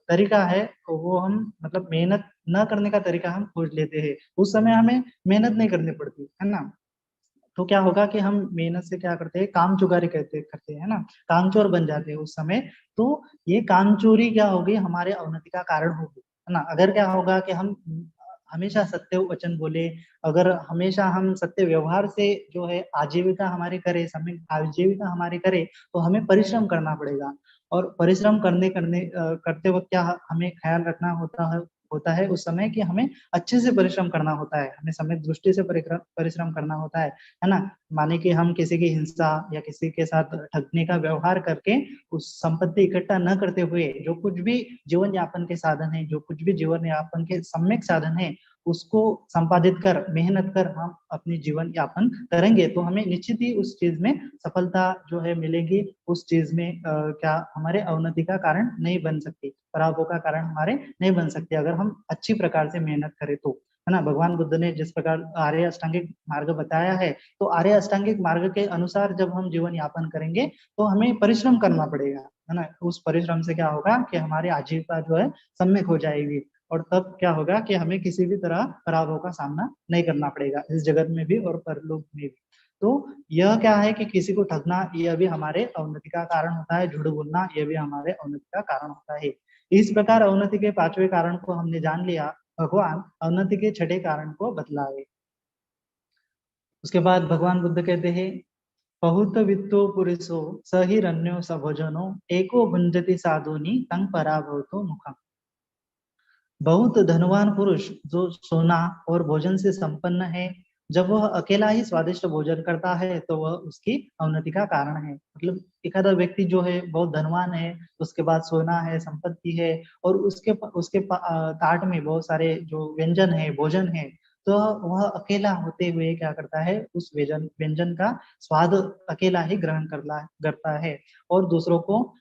तरीका है वो हम मतलब मेहनत न करने का तरीका हम खोज लेते हैं। उस समय हमें मेहनत नहीं करनी पड़ती, है ना। तो क्या होगा कि हम मेहनत से क्या करते हैं, काम चुकारी करते करते हैं ना, कामचोर बन जाते हैं उस समय। तो ये कामचोरी क्या होगी, हमारे अवनति का कारण होगी, है ना। अगर क्या होगा कि हम हमेशा सत्य वचन बोले, अगर हमेशा हम सत्य व्यवहार से जो है आजीविका हमारी करे, समय आजीविका हमारी करे, तो हमें परिश्रम करना पड़ेगा। और परिश्रम करते वक्त क्या हमें ख्याल रखना होता है उस समय कि हमें अच्छे से परिश्रम करना होता है, हमें समय दृष्टि से परिश्रम करना होता है ना। माने कि हम किसी की हिंसा या किसी के साथ ठगने का व्यवहार करके उस संपत्ति इकट्ठा न करते हुए जो कुछ भी जीवन यापन के साधन है, जो कुछ भी जीवन यापन के सम्यक साधन है, उसको संपादित कर मेहनत कर हम अपनी जीवन यापन करेंगे, तो हमें निश्चित ही उस चीज में सफलता जो है मिलेगी। उस चीज में क्या हमारे अवनति का कारण नहीं बन सकती, पराभव का कारण हमारे नहीं बन सकते, अगर हम अच्छी प्रकार से मेहनत करें तो, है ना। भगवान बुद्ध ने जिस प्रकार आर्य अष्टांगिक मार्ग बताया है, तो आर्य अष्टांगिक मार्ग के अनुसार जब हम जीवन यापन करेंगे तो हमें परिश्रम करना पड़ेगा, है ना। उस परिश्रम से क्या होगा कि हमारी आजीविका जो है सम्यक हो जाएगी, और तब क्या होगा कि हमें किसी भी तरह पराभव का सामना नहीं करना पड़ेगा, इस जगत में भी और परलोक में भी। तो यह क्या है कि किसी को ठगना यह भी हमारे अवनति का कारण होता है, झूठ बोलना यह भी हमारे अवनति का कारण होता है। इस प्रकार अवनति के पांचवें कारण को हमने जान लिया, भगवान अवनति के छठे कारण को बतलाए। उसके बाद भगवान बुद्ध कहते हैं, बहुत वित्तो पुरुषो स ही रण्यो स भोजनो एको भुंजति साधुनि तंग पराभवतो मुखम। बहुत धनवान पुरुष जो सोना और भोजन से संपन्न है, जब वह अकेला ही स्वादिष्ट भोजन करता है तो वह उसकी अवनति का कारण है। मतलब एक आधा व्यक्ति जो है बहुत धनवान है, उसके बाद सोना है, संपत्ति है, और ताट में बहुत सारे जो व्यंजन है, भोजन है, तो वह अकेला होते हुए क्या करता है, उस व्यंजन व्यंजन का स्वाद अकेला ही ग्रहण करता है, और दूसरों को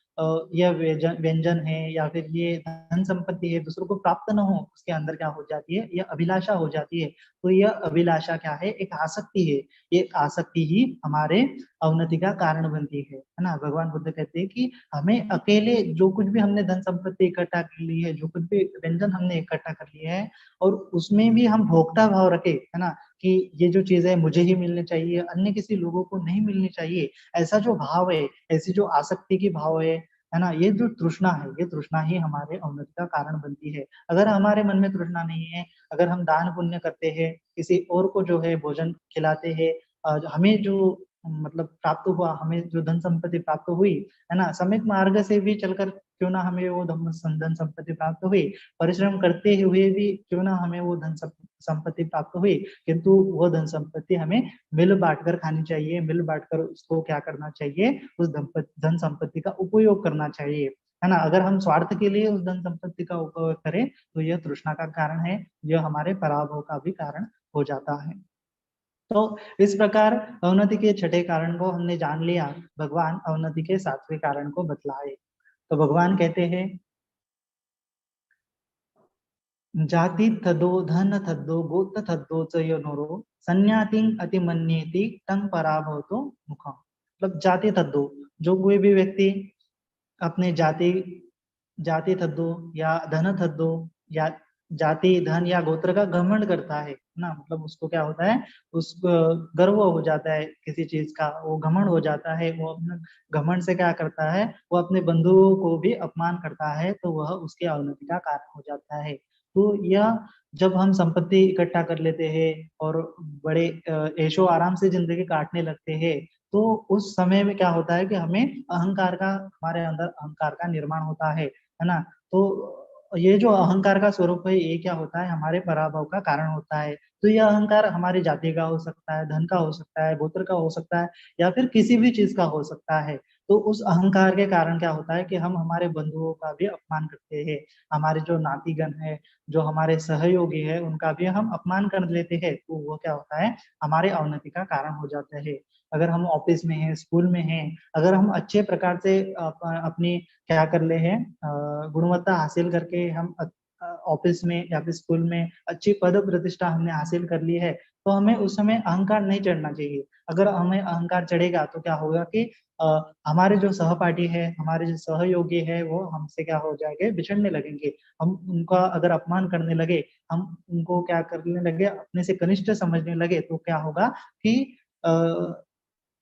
यह व्यंजन है या फिर ये धन संपत्ति है दूसरों को प्राप्त न हो, उसके अंदर क्या हो जाती है, यह अभिलाषा हो जाती है। तो यह अभिलाषा क्या है, एक आसक्ति है। ये आसक्ति ही हमारे अवनति का कारण बनती है ना। भगवान बुद्ध कहते हैं कि हमें अकेले जो कुछ भी हमने धन संपत्ति इकट्ठा कर ली है, जो कुछ भी व्यंजन हमने इकट्ठा कर लिया है, और उसमें भी हम भोक्ता भाव रखे, है ना, कि ये जो चीज है मुझे ही मिलनी चाहिए, अन्य किसी लोगों को नहीं मिलनी चाहिए, ऐसा जो भाव है, ऐसी जो आसक्ति की भाव है ना, ये जो तृष्णा है, ये तृष्णा ही हमारे अवनति का कारण बनती है। अगर हमारे मन में तृष्णा नहीं है, अगर हम दान पुण्य करते हैं, किसी और को जो है भोजन खिलाते हैं, हमें जो मतलब प्राप्त हुआ, हमें जो धन संपत्ति प्राप्त हुई, है ना, सम्यक मार्ग से भी चलकर क्यों ना हमें वो धन संपत्ति प्राप्त हुई, परिश्रम करते हुए भी क्यों ना हमें वो धन संपत्ति प्राप्त हुई, किंतु वो धन संपत्ति हमें मिल बांट कर खानी चाहिए, मिल बांट कर उसको क्या करना चाहिए, उस धन संपत्ति का उपयोग करना चाहिए, है ना। अगर हम स्वार्थ के लिए उस धन संपत्ति का उपयोग करें तो यह तृष्णा का कारण है, यह हमारे पराभव का भी कारण हो जाता है। तो इस प्रकार अवनति के छठे कारण को हमने जान लिया, भगवान अवनति के सातवें कारण को बतलाए। तो भगवान कहते हैं, जाति थदो धन थद्दो गोत्र थद्दो च यो नोरो संन्यातिं अतिमन्येति तंग पराभवतो मुखम। मतलब जाति थद्दो, जो कोई भी व्यक्ति अपने जाति जाति थद्दो या धन थद्दो या जाति धन या गोत्र का घमंड करता है ना, मतलब उसको क्या होता है, उसको गर्व हो जाता है किसी चीज का, वो घमंड हो जाता है, वो अपने घमंड से क्या करता है, वो अपने बंधुओं को भी अपमान करता है, तो वह उसके अवनति का कारण हो जाता है। तो यह जब हम संपत्ति इकट्ठा कर लेते हैं और बड़े ऐशो आराम से जिंदगी काटने लगते हैं, तो उस समय में क्या होता है कि हमें हमारे अंदर अहंकार का निर्माण होता है ना। तो ये जो अहंकार का स्वरूप है, ये क्या होता है, हमारे पराभव का कारण होता है। तो यह अहंकार हमारी जाति का हो सकता है, धन का हो सकता है, गोत्र का हो सकता है, या फिर किसी भी चीज का हो सकता है। तो उस अहंकार के कारण क्या होता है कि हम हमारे बंधुओं का भी अपमान करते हैं, हमारे जो नातीगण है, जो हमारे सहयोगी है, उनका भी हम अपमान कर लेते हैं, तो वो क्या होता है, हमारे अवनति का कारण हो जाता है। अगर हम ऑफिस में हैं, स्कूल में हैं, अगर हम अच्छे प्रकार से अपनी क्या कर ले हैं, गुणवत्ता हासिल करके हम ऑफिस में या फिर स्कूल में अच्छी पद प्रतिष्ठा हमने हासिल कर ली है, तो हमें उस समय अहंकार नहीं चढ़ना चाहिए। अगर हमें अहंकार चढ़ेगा तो क्या होगा कि हमारे जो सहपाठी है, हमारे जो सहयोगी है, वो हमसे क्या हो जाएंगे, बिछड़ने लगेंगे। हम उनका अगर अपमान करने लगे, हम उनको क्या करने लगे, अपने से कनिष्ठ समझने लगे, तो क्या होगा कि आ,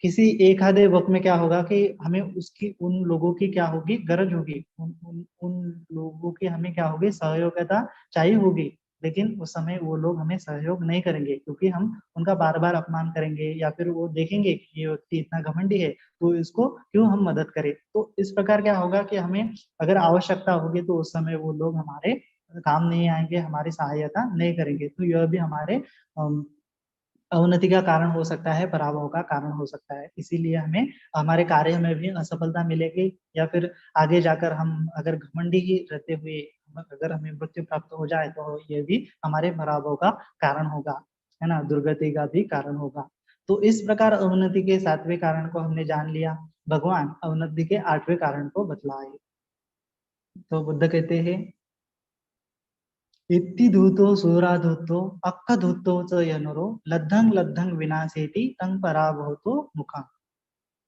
किसी एक आधे वक्त में क्या होगा कि हमें उसकी उन लोगों की क्या होगी, गरज होगी, उन लोगों की हमें क्या होगी, सहयोगिता चाहिए होगी। लेकिन उस समय वो लोग हमें सहयोग नहीं करेंगे, क्योंकि हम उनका बार बार अपमान करेंगे, या फिर वो देखेंगे कि ये व्यक्ति इतना घमंडी है, तो इसको क्यों हम मदद करें। तो इस प्रकार क्या होगा कि हमें अगर आवश्यकता होगी तो उस समय वो लोग हमारे काम नहीं आएंगे, हमारी सहायता नहीं करेंगे। तो यह भी हमारे अवनति का कारण हो सकता है, पराभव का कारण हो सकता है। इसीलिए हमें हमारे कार्य में भी असफलता मिलेगी, या फिर आगे जाकर हम अगर घमंडी ही रहते हुए अगर हमें मृत्यु प्राप्त हो जाए, तो ये भी हमारे पराभव का कारण होगा, है ना, दुर्गति का भी कारण होगा। तो इस प्रकार अवनति के 7वें कारण को हमने जान लिया। भगवान अवनति के 8वें कारण को बतलाए। तो बुद्ध कहते हैं, इति धूतो सुराधूतो अक्ख धूतो च यनुरो लद्धं लद्धं विनाशेति तं पराभवतो मुखा।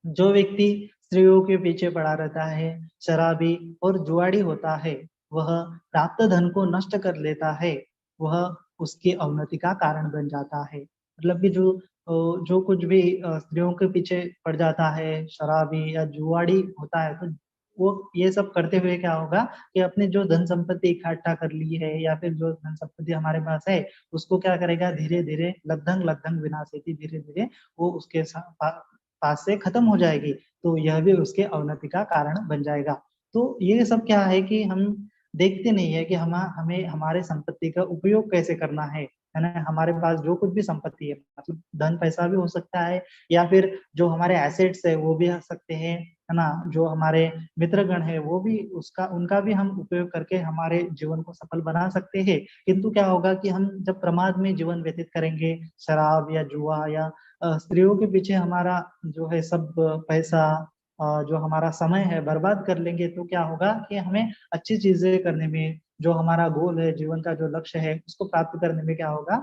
जो व्यक्ति स्त्रियों के पीछे पड़ा रहता है, शराबी और जुआड़ी होता है, वह प्राप्त धन को नष्ट कर लेता है, वह उसकी अवनति का कारण बन जाता है। मतलब कि जो कुछ भी स्त्रियों के पीछे पड़ जाता है, शराबी या जुआड़ी होता है, तो वो ये सब करते हुए क्या होगा कि अपने जो धन संपत्ति इकट्ठा कर ली है, या फिर जो धन संपत्ति हमारे पास है, उसको क्या करेगा, धीरे धीरे लद्धंग लद्धंग विनाशेति, धीरे धीरे वो उसके पास से खत्म हो जाएगी। तो यह भी उसके अवनति का कारण बन जाएगा। तो ये सब क्या है कि हम देखते नहीं है कि हमें हमारे संपत्ति का उपयोग कैसे करना है ना। हमारे पास जो कुछ भी संपत्ति है, मतलब धन पैसा भी हो सकता है, या फिर जो हमारे एसेट्स है वो भी हो सकते हैं, है ना। जो हमारे मित्रगण है वो भी उसका उनका भी हम उपयोग करके हमारे जीवन को सफल बना सकते हैं। किंतु क्या होगा कि हम जब प्रमाद में जीवन व्यतीत करेंगे, शराब या जुआ या स्त्रियों के पीछे हमारा जो है सब पैसा, जो हमारा समय है बर्बाद कर लेंगे, तो क्या होगा कि हमें अच्छी चीजें करने में, जो हमारा गोल है, जीवन का जो लक्ष्य है, उसको प्राप्त करने में क्या होगा,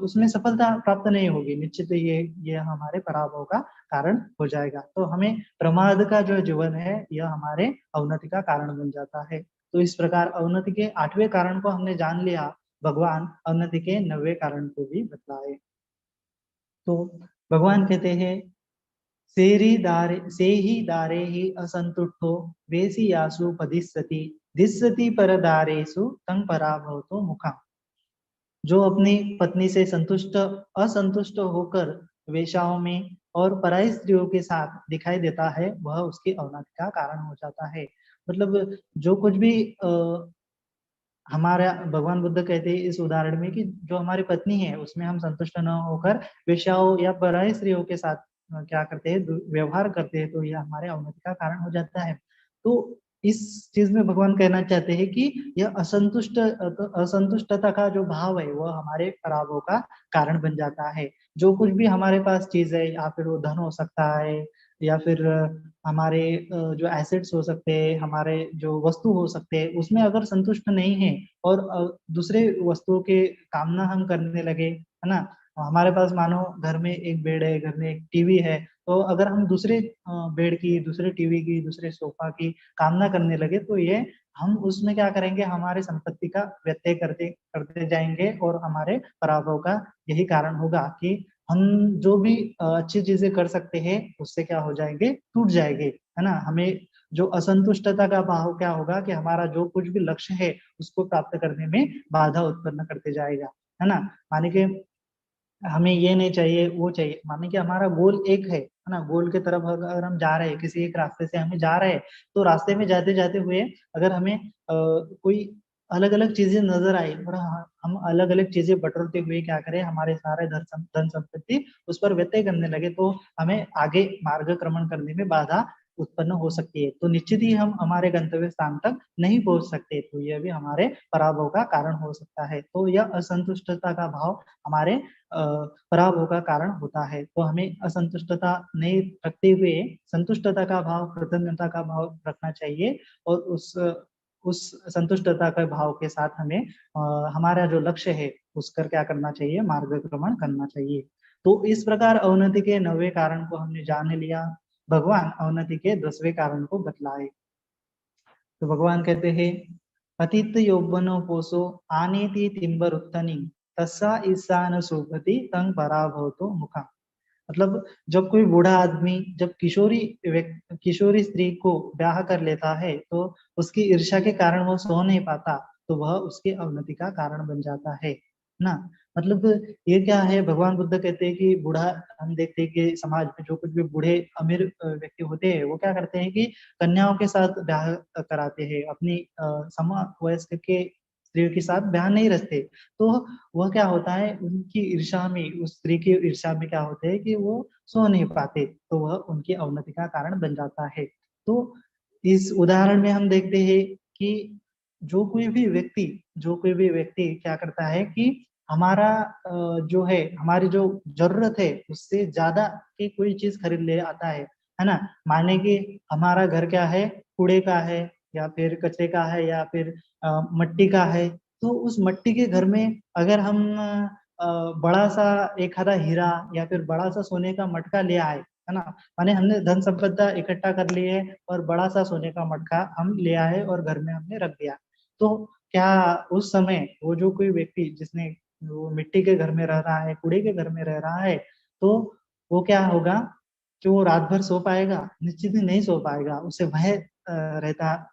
उसमें सफलता प्राप्त नहीं होगी। निश्चित ये हमारे पराभव का कारण हो जाएगा। तो हमें प्रमाद का जो जीवन है, यह हमारे अवनति का कारण बन जाता है। तो इस प्रकार अवनति के 8वें कारण को हमने जान लिया। भगवान अवनति के 9वें कारण को भी बतलाए। तो भगवान कहते हैं, से ही दारे ही असंतुष्टो वेसी यासु पदिस्सति दिस्सति पर दारेसु तंग पराभवतो मुखा। जो अपनी पत्नी से असंतुष्ट होकर वेश्याओं में और पराई स्त्रियों के साथ दिखाई देता है, वह उसकी अवनति का कारण हो जाता है। मतलब जो कुछ भी हमारा भगवान बुद्ध कहते हैं इस उदाहरण में कि जो हमारी पत्नी है उसमें हम संतुष्ट न होकर वेश्याओं या पराई स्त्रियों के साथ क्या करते हैं, व्यवहार करते हैं, तो यह हमारे अवनति का कारण हो जाता है। तो इस चीज में भगवान कहना चाहते हैं कि यह असंतुष्टता का जो भाव है वह हमारे पराभव का कारण बन जाता है। जो कुछ भी हमारे पास चीज है, या फिर वो धन हो सकता है, या फिर हमारे जो एसेट्स हो सकते हैं, हमारे जो वस्तु हो सकते हैं, उसमें अगर संतुष्ट नहीं है और दूसरे वस्तुओं के कामना हम करने लगे, है ना। हमारे पास मानो घर में एक बेड है, घर में एक टीवी है, तो अगर हम दूसरे बेड की, दूसरे टीवी की, दूसरे सोफा की कामना करने लगे, तो ये हम उसमें क्या करेंगे, हमारे संपत्ति का व्यत्यय करते करते जाएंगे, और हमारे पराभव का यही कारण होगा कि हम जो भी अच्छी चीजें कर सकते हैं उससे क्या हो जाएंगे, टूट जाएंगे, है ना। हमें जो असंतुष्टता का भाव क्या होगा कि हमारा जो कुछ भी लक्ष्य है उसको प्राप्त करने में बाधा उत्पन्न करते जाएगा, है ना। माने कि हमें ये नहीं चाहिए, वो चाहिए, माने कि हमारा गोल एक है ना। गोल की तरफ अगर हम जा रहे हैं, किसी एक रास्ते से हमें जा रहे हैं, तो रास्ते में जाते जाते हुए अगर हमें कोई अलग अलग चीजें नजर आई, और हम अलग अलग चीजें बटोरते हुए क्या करें, हमारे सारे धन संपत्ति उस पर व्यत्यय करने लगे, तो हमें आगे मार्गक्रमण करने में बाधा उत्पन्न हो सकती है, तो निश्चित ही हम हमारे गंतव्य स्थान तक नहीं पहुंच सकते, तो यह भी हमारे पराभव का कारण हो सकता है। तो यह असंतुष्टता का भाव हमारे पराभव का कारण होता है। तो हमें असंतुष्टता नहीं रखते हुए संतुष्टता का भाव, कृतज्ञता का भाव रखना चाहिए, और उस संतुष्टता के भाव के साथ हमें हमारा जो लक्ष्य है उसकर क्या करना चाहिए, मार्गक्रमण करना चाहिए। तो इस प्रकार अवनति के 9वें कारण को हमने जान लिया। भगवान अवनति के 10वें कारण को बतलाए। तो भगवान कहते हैं, अतीत यौवनो पोषो आनेति तिम्बर उत्तनी तस्सा ईसा न सुभति तंग पराभवतो मुखा। मतलब जब कोई बूढ़ा आदमी जब किशोरी स्त्री को ब्याह कर लेता है, तो उसकी ईर्ष्या के कारण वो सो नहीं पाता, तो वह उसकी अवनति का कारण बन जाता है ना। मतलब ये क्या है, भगवान बुद्ध कहते हैं कि बूढ़ा, हम देखते हैं कि समाज में जो कुछ भी बूढ़े अमीर व्यक्ति होते हैं, वो क्या करते हैं कि कन्याओं के साथ ब्याह कराते हैं, अपनी समवयस्क के स्त्रियों के साथ ब्याह नहीं रचते। तो वह क्या होता है, उनकी ईर्ष्या में, उस स्त्री की ईर्ष्या में क्या होता है कि वो सो नहीं पाते, तो वह उनकी अवनति का कारण बन जाता है। तो इस उदाहरण में हम देखते हैं कि जो कोई भी व्यक्ति क्या करता है कि हमारा जो है, हमारी जो जरूरत है उससे ज्यादा की कोई चीज खरीद ले आता है ना। माने कि हमारा घर क्या है, कूड़े का है, या फिर कचरे का है, या फिर मट्टी का है। तो उस मट्टी के घर में अगर हम बड़ा सा एक आधा हीरा या फिर बड़ा सा सोने का मटका ले आए, है ना, माने हमने धन संपदा इकट्ठा कर ली है और बड़ा सा सोने का मटका हम ले आए और घर में हमने रख दिया, तो क्या उस समय वो जो कोई व्यक्ति जिसने वो मिट्टी के घर में रह रहा है, कूड़े के घर में रह रहा है, तो वो क्या होगा कि वो रात भर सो पाएगा? निश्चित ही नहीं सो पाएगा। उसे भय रहता,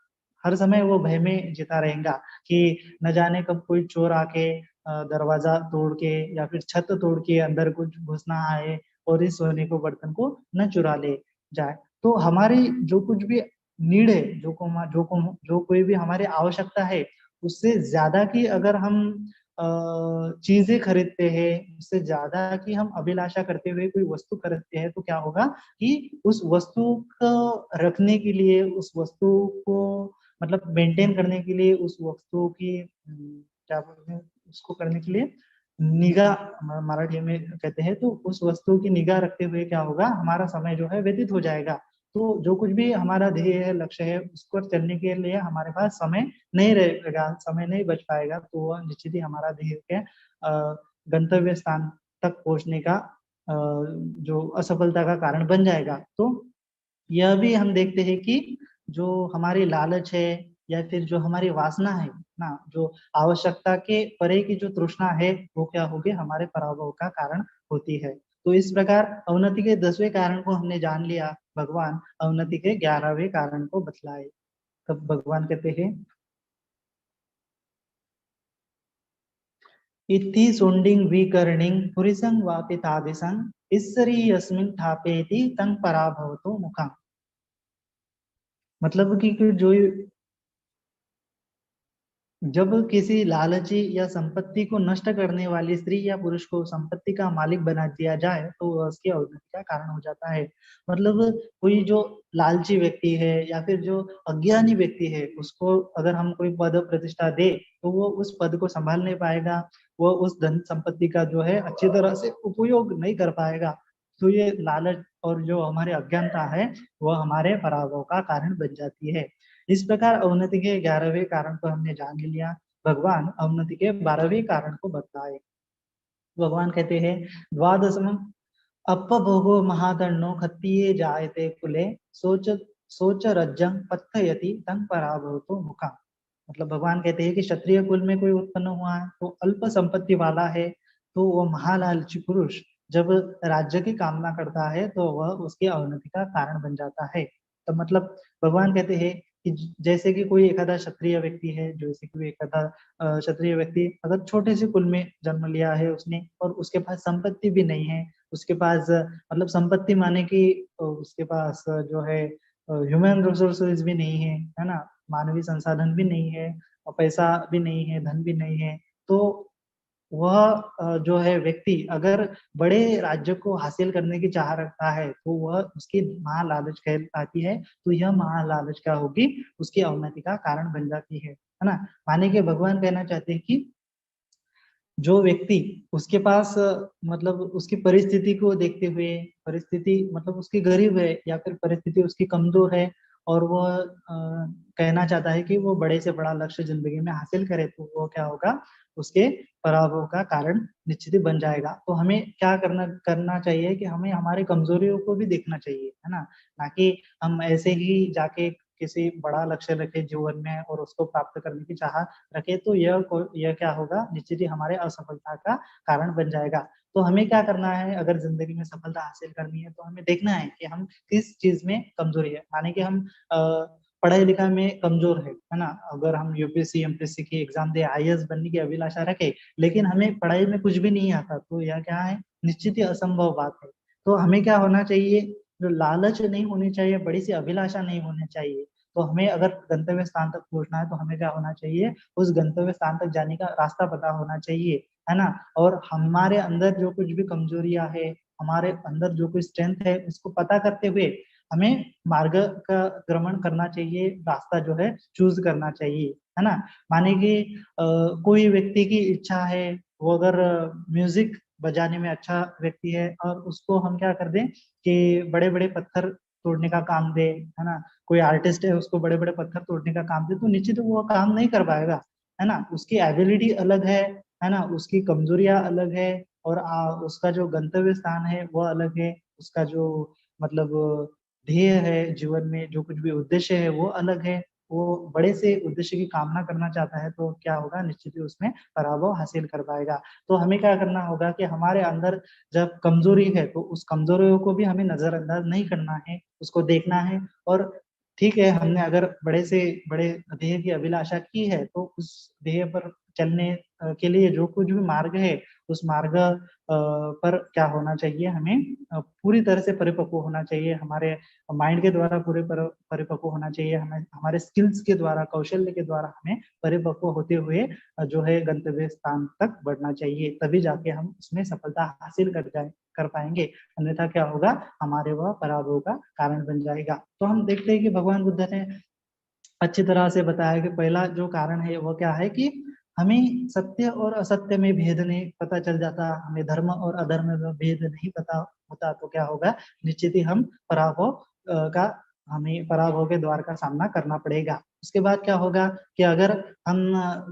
हर समय वो भय में जीता रहेगा कि न जाने कब कोई चोर आके दरवाजा तोड़ के या फिर छत तोड़ के अंदर कुछ घुसना आए और इस सोने को बर्तन को न चुरा ले जाए। तो हमारी जो कुछ भी नीड है, जो कोई भी हमारी आवश्यकता है, उससे ज्यादा की अगर हम चीजें खरीदते हैं, उससे ज्यादा की हम अभिलाषा करते हुए कोई वस्तु खरीदते हैं, तो क्या होगा कि उस वस्तु को रखने के लिए, उस वस्तु को मतलब मेंटेन करने के लिए, उस वस्तु की क्या बोलते हैं उसको करने के लिए, निगाह मराठी में कहते हैं, तो उस वस्तु की निगाह रखते हुए क्या होगा, हमारा समय जो है व्यतीत हो जाएगा। तो जो कुछ भी हमारा ध्येय है, लक्ष्य है, उसको चलने के लिए हमारे पास समय नहीं रहेगा, समय नहीं बच पाएगा, तो वह निश्चित ही हमारा ध्येय के गंतव्य स्थान तक पहुंचने का जो असफलता का कारण बन जाएगा। तो यह भी हम देखते हैं कि जो हमारी लालच है या फिर जो हमारी वासना है ना, जो आवश्यकता के परे की जो तृष्णा है, वो क्या होगी, हमारे पराभव का कारण होती है। तो इस प्रकार अवनति के 10वें कारण को हमने जान लिया। भगवान अवनति के 11वें कारण को बतलाए। तब भगवान कहते हैं, इति सुंडिंग विकर्णिंग पुरिसंग वापि तादिसंग ईश्वरी यस्मिन थापेति तंग पराभवतो मुखम। मतलब कि जो जब किसी लालची या संपत्ति को नष्ट करने वाली स्त्री या पुरुष को संपत्ति का मालिक बना दिया जाए, तो वह उसकी अवनति का कारण हो जाता है। मतलब कोई जो लालची व्यक्ति है या फिर जो अज्ञानी व्यक्ति है, उसको अगर हम कोई पद प्रतिष्ठा दे, तो वो उस पद को संभाल नहीं पाएगा, वो उस धन संपत्ति का जो है अच्छी तरह से उपयोग नहीं कर पाएगा। तो ये लालच और जो हमारे अज्ञानता है, वह हमारे पराभव का कारण बन जाती है। इस प्रकार अवनति के 11वें कारण को हमने जान लिया। भगवान अवनति के 12वें कारण को बताए। भगवान कहते हैं, द्वादशम अपभोगो महादंडो खत्तिये जायते कुले सोच सोच रज्जं पत्थयति तंग पराभवतो मुखा। मतलब भगवान कहते हैं कि क्षत्रिय कुल में कोई उत्पन्न हुआ है, तो अल्प संपत्ति वाला है, तो वो महालालची पुरुष जब राज्य की कामना करता है, तो वह उसकी अवनति का कारण बन जाता है। तो मतलब भगवान कहते हैं कि जैसे कि कोई एखादा क्षत्रिय व्यक्ति है, जैसे कि कोई एखादा क्षत्रिय व्यक्ति अगर छोटे से कुल में जन्म लिया है उसने, और उसके पास संपत्ति भी नहीं है, उसके पास मतलब संपत्ति माने कि उसके पास जो है ह्यूमन रिसोर्सेज भी नहीं है ना, मानवीय संसाधन भी नहीं है, और पैसा भी नहीं है, धन भी नहीं है, तो वह जो है व्यक्ति अगर बड़े राज्य को हासिल करने की चाह रखता है तो वह उसकी महालालच कहलाती है। तो यह महालालच क्या होगी, उसकी अवनति का कारण बन जाती है ना। माने कि भगवान कहना चाहते हैं कि जो व्यक्ति उसके पास मतलब उसकी परिस्थिति को देखते हुए, परिस्थिति मतलब उसकी गरीब है या फिर परिस्थिति उसकी कमजोर है और वह कहना चाहता है कि वो बड़े से बड़ा लक्ष्य जिंदगी में हासिल करे, तो वो क्या होगा, उसके पराभव का कारण निश्चित ही बन जाएगा। तो हमें क्या करना करना चाहिए कि हमें हमारी कमजोरियों को भी देखना चाहिए, है ना। ना कि हम ऐसे ही जाके किसी बड़ा लक्ष्य रखे जीवन में और उसको प्राप्त करने की चाह रखे, तो यह क्या होगा, निश्चित ही हमारे असफलता का कारण बन जाएगा। तो हमें क्या करना है, अगर जिंदगी में सफलता हासिल करनी है तो हमें देखना है कि हम किस चीज में कमजोरी है। माने कि हम पढ़ाई लिखाई में कमजोर है ना। अगर हम यूपीएससी एमपीएससी की एग्जाम दे, आईएएस बनने की अभिलाषा रखे, लेकिन हमें पढ़ाई में कुछ भी नहीं आता, तो यह क्या है, निश्चित ही असंभव बात है। तो हमें क्या होना चाहिए, जो लालच नहीं होनी चाहिए, बड़ी सी अभिलाषा नहीं होनी चाहिए। तो हमें अगर गंतव्य स्थान तक पहुंचना है तो हमें क्या होना चाहिए, उस गंतव्य स्थान तक जाने का रास्ता पता होना चाहिए, है ना। और हमारे अंदर जो कुछ भी कमजोरियां है, हमारे अंदर जो कुछ स्ट्रेंथ है, उसको पता करते हुए हमें मार्ग का क्रमण करना चाहिए, रास्ता जो है चूज करना चाहिए, है ना। माने कि कोई व्यक्ति की इच्छा है, वो अगर म्यूजिक बजाने में अच्छा व्यक्ति है और उसको हम क्या कर दें कि बड़े बड़े पत्थर तोड़ने का काम दे, है ना। कोई आर्टिस्ट है, उसको बड़े बड़े पत्थर तोड़ने का काम दे, तो निश्चित वो काम नहीं कर पाएगा, है ना। उसकी एबिलिटी अलग है ना, उसकी कमजोरियां अलग है, और उसका जो गंतव्य स्थान है वो अलग है, उसका जो मतलब ध्येय है जीवन में, जो कुछ भी उद्देश्य है वो अलग है। वो बड़े से उद्देश्य की कामना करना चाहता है तो क्या होगा, निश्चित ही उसमें पराभव हासिल कर पाएगा। तो हमें क्या करना होगा कि हमारे अंदर जब कमजोरी है तो उस कमजोरियों को भी हमें नजरअंदाज नहीं करना है, उसको देखना है। और ठीक है, हमने अगर बड़े से बड़े ध्येय की अभिलाषा की है तो उस ध्येय पर चलने के लिए जो कुछ भी मार्ग है, उस मार्ग पर क्या होना चाहिए, हमें पूरी तरह से परिपक्व होना चाहिए, हमारे माइंड के द्वारा पूरे परिपक्व होना चाहिए, हमें हमारे स्किल्स के द्वारा, कौशल्य के द्वारा हमें परिपक्व होते हुए जो है गंतव्य स्थान तक बढ़ना चाहिए, तभी जाके हम उसमें सफलता हासिल कर पाएंगे। अन्यथा क्या होगा, हमारे वह पराभव का कारण बन जाएगा। तो हम देखते हैं कि भगवान बुद्ध ने अच्छी तरह से बताया कि पहला जो कारण है वो क्या है कि हमें सत्य और असत्य में भेद नहीं पता चल जाता, हमें धर्म और अधर्म में भेद नहीं पता होता, तो क्या होगा, निश्चित ही हम पराभव का हमें पराभव के द्वार का सामना करना पड़ेगा। उसके बाद क्या होगा कि अगर हम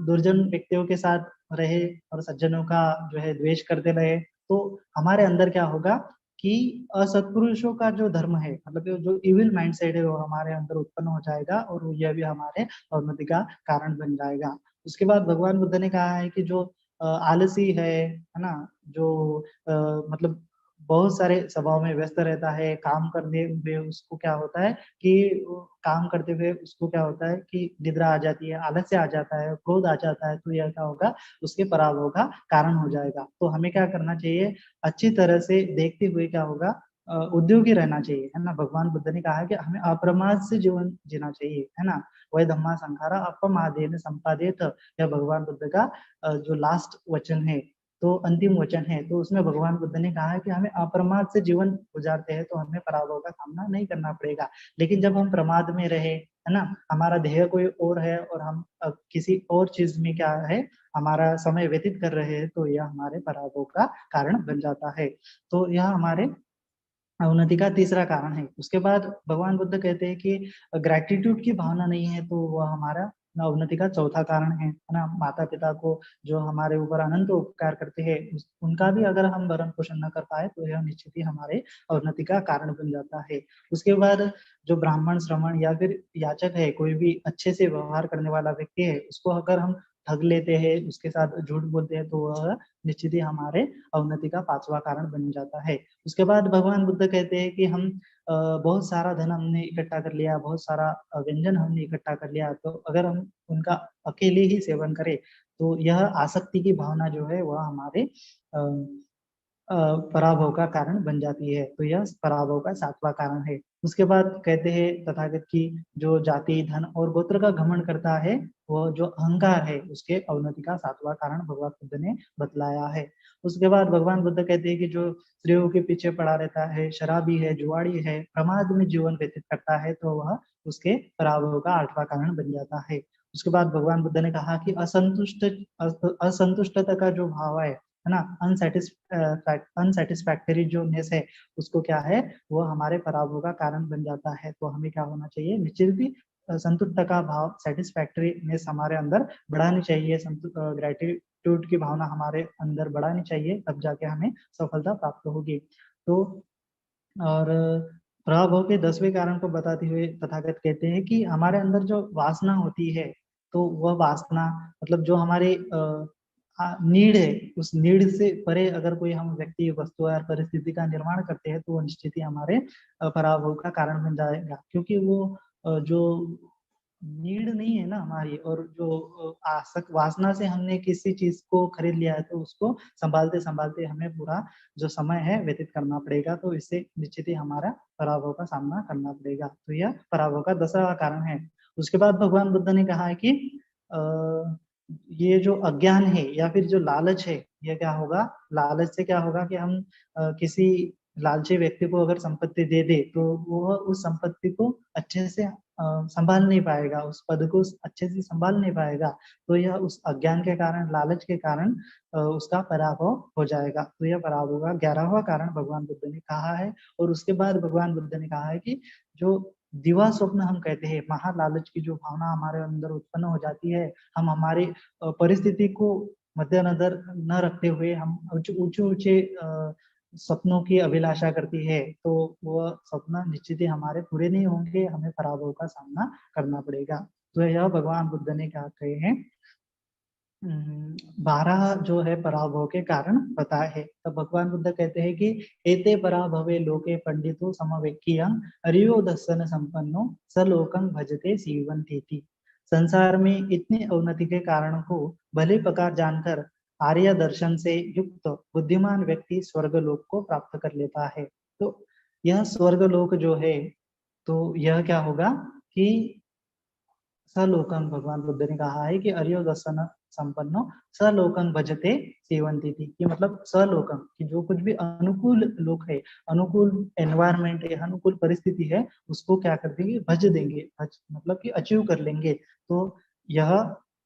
दुर्जन व्यक्तियों के साथ रहे और सज्जनों का जो है द्वेष करते रहे, तो हमारे अंदर क्या होगा कि असत्पुरुषों का जो धर्म है, मतलब जो इविल माइंडसेट है, वो हमारे अंदर उत्पन्न हो जाएगा और यह भी हमारे अवनति का कारण बन जाएगा। उसके बाद भगवान बुद्ध ने कहा है कि जो आलसी है ना, जो मतलब बहुत सारे स्वभाव में व्यस्त रहता है, काम करने हुए उसको क्या होता है कि काम करते हुए उसको क्या होता है कि निद्रा आ जाती है, आलस्य आ जाता है, क्रोध आ जाता है, तो यह क्या होगा, उसके पराभव का कारण हो जाएगा। तो हमें क्या करना चाहिए, अच्छी तरह से देखते हुए क्या होगा, उद्योगी रहना चाहिए, है ना। भगवान बुद्ध ने कहा है कि हमें अप्रमाद से जीवन जीना चाहिए, है ना। वह धम्मा संखारा अपमादेन संपादित, यह भगवान बुद्ध का जो लास्ट वचन है, तो अंतिम वचन है, तो उसमें भगवान बुद्ध ने कहा है कि हमें अप्रमाद से जीवन गुजारते हैं तो हमें पराभव का सामना नहीं करना पड़ेगा। लेकिन जब हम प्रमाद में रहे, है ना, हमारा ध्येय कोई और है और हम किसी और चीज में क्या है, हमारा समय व्यतीत कर रहे हैं, तो यह हमारे पराभव का कारण बन जाता है। तो यह हमारे अवनति का तीसरा कारण है। उसके बाद भगवान बुद्ध कहते हैं कि ग्रैटिट्यूड की भावना नहीं है तो वह हमारा अवनति का चौथा कारण है ना। माता पिता को जो हमारे ऊपर अनंत उपकार करते हैं, उनका भी अगर हम भरण पोषण न कर पाए तो यह निश्चित ही हमारे अवनति का कारण बन जाता है। उसके बाद जो ब्राह्मण श्रमण या फिर याचक है, कोई भी अच्छे से व्यवहार करने वाला व्यक्ति है, उसको अगर हम ठग लेते हैं, उसके साथ झूठ बोलते हैं, तो वह निश्चित ही हमारे अवनति का पांचवा कारण बन जाता है। उसके बाद भगवान बुद्ध कहते हैं कि हम बहुत सारा धन हमने इकट्ठा कर लिया, बहुत सारा व्यंजन हमने इकट्ठा कर लिया, तो अगर हम उनका अकेले ही सेवन करें तो यह आसक्ति की भावना जो है वह हमारे पराभव का कारण बन जाती है। तो यह पराभव का सातवां कारण है। उसके बाद कहते हैं तथागत की जो जाति धन और गोत्र का घमंड करता है, वो जो अहंकार है, उसके अवनति का सातवां कारण भगवान बुद्ध ने बतलाया है। उसके बाद भगवान बुद्ध कहते हैं कि जो स्त्रियों के पीछे पड़ा रहता है, शराबी है, जुआड़ी है, प्रमाद में जीवन व्यतीत करता है, तो वह उसके पराभव का आठवां कारण बन जाता है। उसके बाद भगवान बुद्ध ने कहा कि असंतुष्टता का जो भाव है ना, अनसेटिस्फैक्टरी जो नेस है, उसको क्या है, वो हमारे पराभव का कारण बन जाता है। तो हमें क्या होना चाहिए, निश्चित भी संतुष्टता का भाव, सेटिस्फैक्टरीनेस हमारे अंदर बढ़ानी चाहिए, ग्रेटिट्यूड की भावना हमारे अंदर बढ़ानी चाहिए, तब जाके हमें सफलता प्राप्त होगी। तो और पराभव के 10वें कारण को बताते हुए तथागत कहते हैं कि हमारे अंदर जो वासना होती है, तो वह वासना मतलब जो हमारे नीड है, उस नीड से परे अगर कोई हम व्यक्ति, वस्तु या परिस्थिति का निर्माण करते हैं, तो वो निश्चित ही हमारे पराभव का कारण बन जाएगा, क्योंकि वो जो नीड नहीं है ना हमारी, और जो आसक वासना से हमने किसी चीज को खरीद लिया है, तो उसको संभालते संभालते हमें पूरा जो समय है व्यतीत करना पड़ेगा, तो इससे निश्चित ही हमारा पराभव का सामना करना पड़ेगा। तो यह पराभव का 10वां कारण है। उसके बाद भगवान बुद्ध ने कहा है कि ये जो अज्ञान है या फिर जो लालच है, ये क्या होगा, लालच से क्या होगा कि हम किसी लालची व्यक्ति को अगर संपत्ति दे दे, तो वो उस संपत्ति को अच्छे से संभाल नहीं पाएगा, उस पद को अच्छे से संभाल नहीं पाएगा। तो यह उस अज्ञान के कारण, लालच के कारण उसका पराभव हो जाएगा। तो यह पराभव का 11वां कारण भगवान बुद्ध ने कहा है। और उसके बाद भगवान बुद्ध ने कहा है कि जो दिवा स्वप्न हम कहते हैं, महालालच की जो भावना हमारे अंदर उत्पन्न हो जाती है, हम हमारी परिस्थिति को मद्देनजर न रखते हुए हम ऊंचे ऊंचे सपनों की अभिलाषा करती है, तो वह सपना निश्चित ही हमारे पूरे नहीं होंगे, हमें पराभव का सामना करना पड़ेगा। तो यह भगवान बुद्ध ने क्या कहे हैं, 12 जो है पराभव के कारण बताए है। तो भगवान बुद्ध कहते हैं कि एते पराभवे लोके पंडितो समवेक्कियं हरियो दर्शन संपन्नो स लोकं भजते सीवन्तीति। संसार में इतनी अवनति के कारण को भले प्रकार जानकर आर्य दर्शन से युक्त बुद्धिमान व्यक्ति स्वर्गलोक को प्राप्त कर लेता है। तो यह स्वर्गलोक जो है, तो यह क्या होगा कि सलोकन, भगवान बुद्ध ने कहा है कि अर्यो दर्शन संपन्नो सलोकन भजते सेवंती थी, कि मतलब सलोकन, कि जो कुछ भी अनुकूल लोक है, अनुकूल एनवायरमेंट है, अनुकूल परिस्थिति है, उसको क्या कर देंगे, भज देंगे, भज मतलब कि अचीव कर लेंगे। तो यह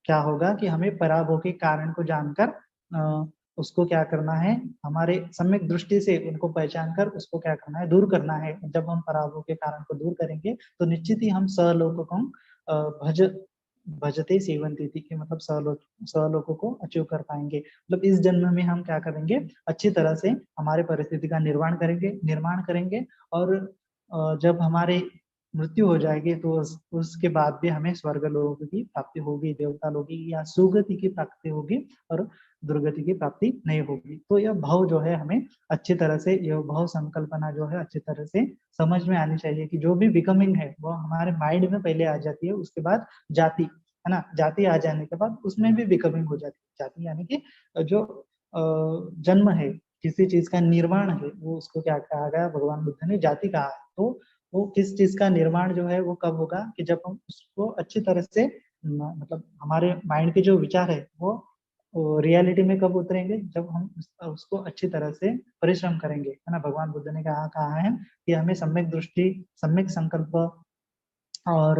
क्या होगा कि हमें पराभव के कारण को जानकर उसको क्या करना है, हमारे सम्यक दृष्टि से उनको पहचान कर उसको क्या करना है, दूर करना है। जब हम पराभव के कारण को दूर करेंगे, तो निश्चित ही हम सलोक भज भजते सेवंती थी, कि मतलब सलोकों को अचीव कर पाएंगे। मतलब इस जन्म में हम क्या करेंगे, अच्छी तरह से हमारे परिस्थिति का निर्माण करेंगे। और जब हमारे मृत्यु हो जाएगी, तो उसके बाद भी हमें स्वर्ग लोक की प्राप्ति होगी, देवता लोक की या सुगति की प्राप्ति होगी, और दुर्गति की प्राप्ति नहीं होगी। तो यह भाव जो है हमें अच्छी तरह से, यह भाव संकल्पना जो है अच्छी तरह से समझ में आनी चाहिए, कि जो भी बिकमिंग है वो हमारे माइंड में पहले आ जाती है, उसके बाद जाति, है ना, जाति आ जाने के बाद उसमें भी बिकमिंग हो जाती है। जाति यानी कि जो जन्म है, किसी चीज का निर्माण है, वो उसको क्या कहा गया, भगवान बुद्ध ने जाति कहा है। तो वो किस चीज का निर्माण जो है वो कब होगा, कि जब हम उसको अच्छी तरह से मतलब हमारे माइंड के जो विचार है वो रियलिटी में कब उतरेंगे, जब हम उसको अच्छी तरह से परिश्रम करेंगे, है ना। भगवान बुद्ध ने कहा है कि हमें सम्यक दृष्टि, सम्यक संकल्प और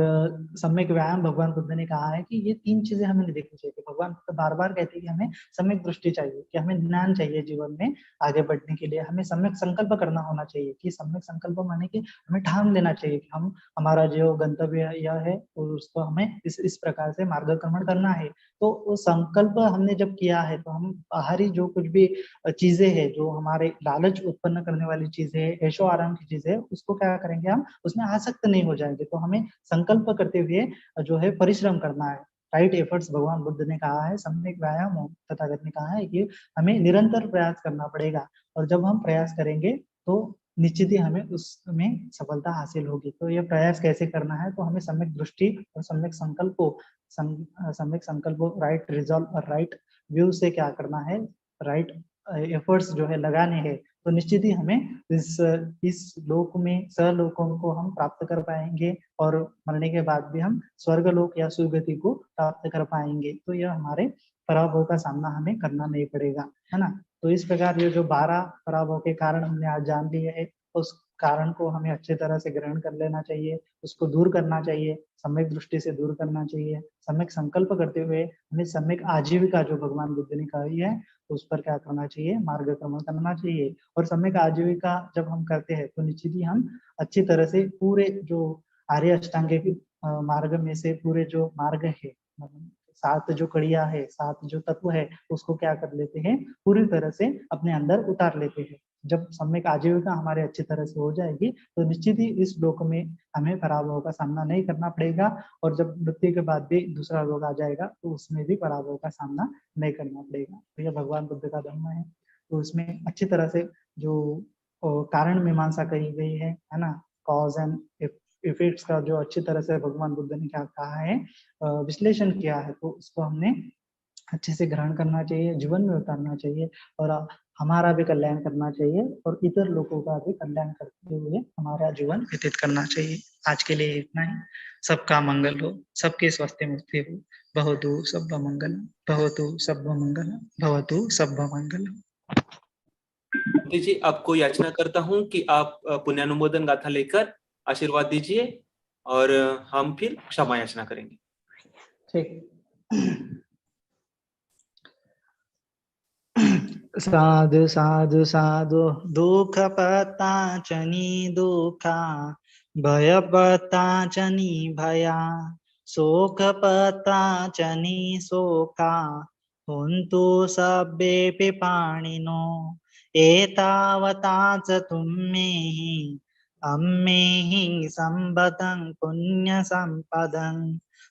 सम्यक व्यायाम, भगवान बुद्ध ने कहा है कि ये 3 चीजें हमें देखनी चाहिए। भगवान बुद्ध बार बार कहते हैं कि हमें सम्यक दृष्टि चाहिए, कि हमें ज्ञान चाहिए जीवन में आगे बढ़ने के लिए, हमें सम्यक संकल्प करना होना चाहिए, कि सम्यक संकल्प माने कि हमें ठान लेना चाहिए कि हम, हमारा जो गंतव्य यह है, और उसको हमें इस प्रकार से मार्गक्रमण करना है। तो वो संकल्प हमने जब किया है, तो हम बाहरी जो कुछ भी चीजें हैं, जो हमारे लालच उत्पन्न करने वाली चीजें है, ऐशो आराम की चीजें है, उसको क्या करेंगे, हम उसमें आसक्त नहीं हो जाएंगे। तो हमें संकल्प करते हुए जो है परिश्रम करना है, राइट एफर्ट्स, भगवान बुद्ध ने कहा है, सम्यक व्यायाम हो, तथागत ने कहा है कि हमें निरंतर प्रयास करना पड़ेगा। और जब हम प्रयास करेंगे, तो निश्चित ही हमें उसमें सफलता हासिल होगी। तो ये प्रयास कैसे करना है, तो हमें सम्यक दृष्टि और सम्यक संकल्प को, सम्यक संकल्प, राइट रिजॉल्व और राइट व्यू से क्या करना है, राइट एफर्ट्स जो है लगाने हैं, तो निश्चित ही हमें इस लोक में सहलोकों को हम प्राप्त कर पाएंगे और मरने के बाद भी हम स्वर्ग लोक या सुगति को प्राप्त कर पाएंगे। तो यह हमारे पराभव का सामना हमें करना नहीं पड़ेगा, है ना। तो इस प्रकार ये जो 12 पराभव के कारण हमने आज जान लिए है, उस कारण को हमें अच्छे तरह से ग्रहण कर लेना चाहिए, उसको दूर करना चाहिए, सम्यक दृष्टि से दूर करना चाहिए। सम्यक संकल्प करते हुए हमें सम्यक आजीविका जो भगवान बुद्ध ने कही है तो उस पर क्या करना चाहिए, मार्गक्रमण करना चाहिए। और सम्यक आजीविका जब हम करते हैं तो निश्चित ही हम अच्छी तरह से पूरे जो आर्य अष्टांगिक मार्ग में से पूरे जो मार्ग है, 7 जो कड़िया है, 7 जो तत्व है, उसको क्या कर लेते हैं, पूरी तरह से अपने अंदर उतार लेते हैं। जब सम्यक आजीविका हमारे अच्छी तरह से हो जाएगी तो निश्चित ही इस लोक में हमें पराभव का सामना नहीं करना पड़ेगा। और जब मृत्यु के बाद भी दूसरा लोक आ जाएगा तो उसमें भी पराभव का सामना नहीं करना पड़ेगा। तो यह भगवान बुद्ध का धर्म है। तो उसमें अच्छी तरह से जो कारण मीमांसा कही गई है ना, कॉज एंड इफेक्ट्स का जो अच्छी तरह से भगवान बुद्ध ने क्या कहा है, विश्लेषण किया है, तो उसको हमने अच्छे से ग्रहण करना चाहिए, जीवन में उतारना चाहिए और हमारा भी कल्याण करना चाहिए और इतर लोगों का भी कल्याण करते हुए हमारा जीवन व्यतीत करना चाहिए। आज के लिए इतना ही। सबका मंगल हो, सबके स्वास्थ्य मुक्ति हो। भवतु सब मंगल, भवतु सब मंगल, भवतु सब मंगल। जी, आपको याचना करता हूँ कि आप पुण्यानुमोदन गाथा लेकर आशीर्वाद दीजिए और हम फिर क्षमा याचना करेंगे। ठीक। साधु साधु साधु, दुख पताचनी दुखा, भय पताचनी भया, शोक पताचनी शोका, हुन्तु सब्बेऽपि पाणिनो, एतावता च तुम्मेहि अम्मेहि सम्पदं पुण्यसम्पदं,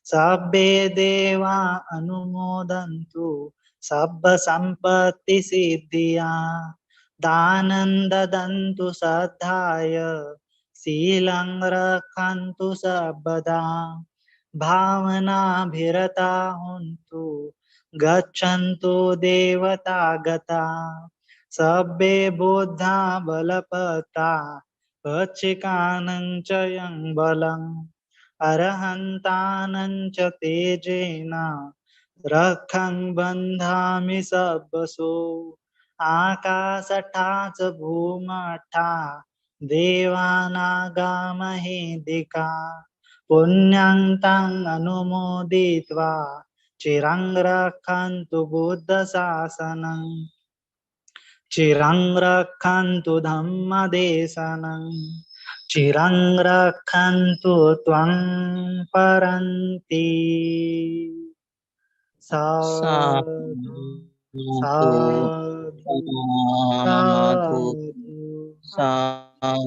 सब्बे देवा अनुमोदन्तु सब संपत्ति सिद्धिया, दानं ददन्तु श्रद्धाय, शीलं रक्षन्तु सर्वदा, भावनाभिरता हुन्तु, गच्छन्तु देवता गता, सब्बे बुद्धा बलवता, पच्चिकानं च यं बलम्, अरहन्तानं च तेजेन, रक्षं बन्धामि सर्वसो, आकाशठा च भूमठा, देवानागामहेदिका, पुण्यं तं अनुमोदित्वा, चिरं रक्षन्तु बुद्धशासनं, चिरं रक्षन्तु धम्मदेशनं, चिरं रक्षन्तु त्वं परन्ति। साधु साधु साधु,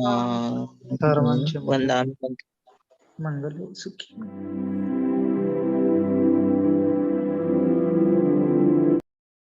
सर्वं च वंदनामि। मंगल सुखी।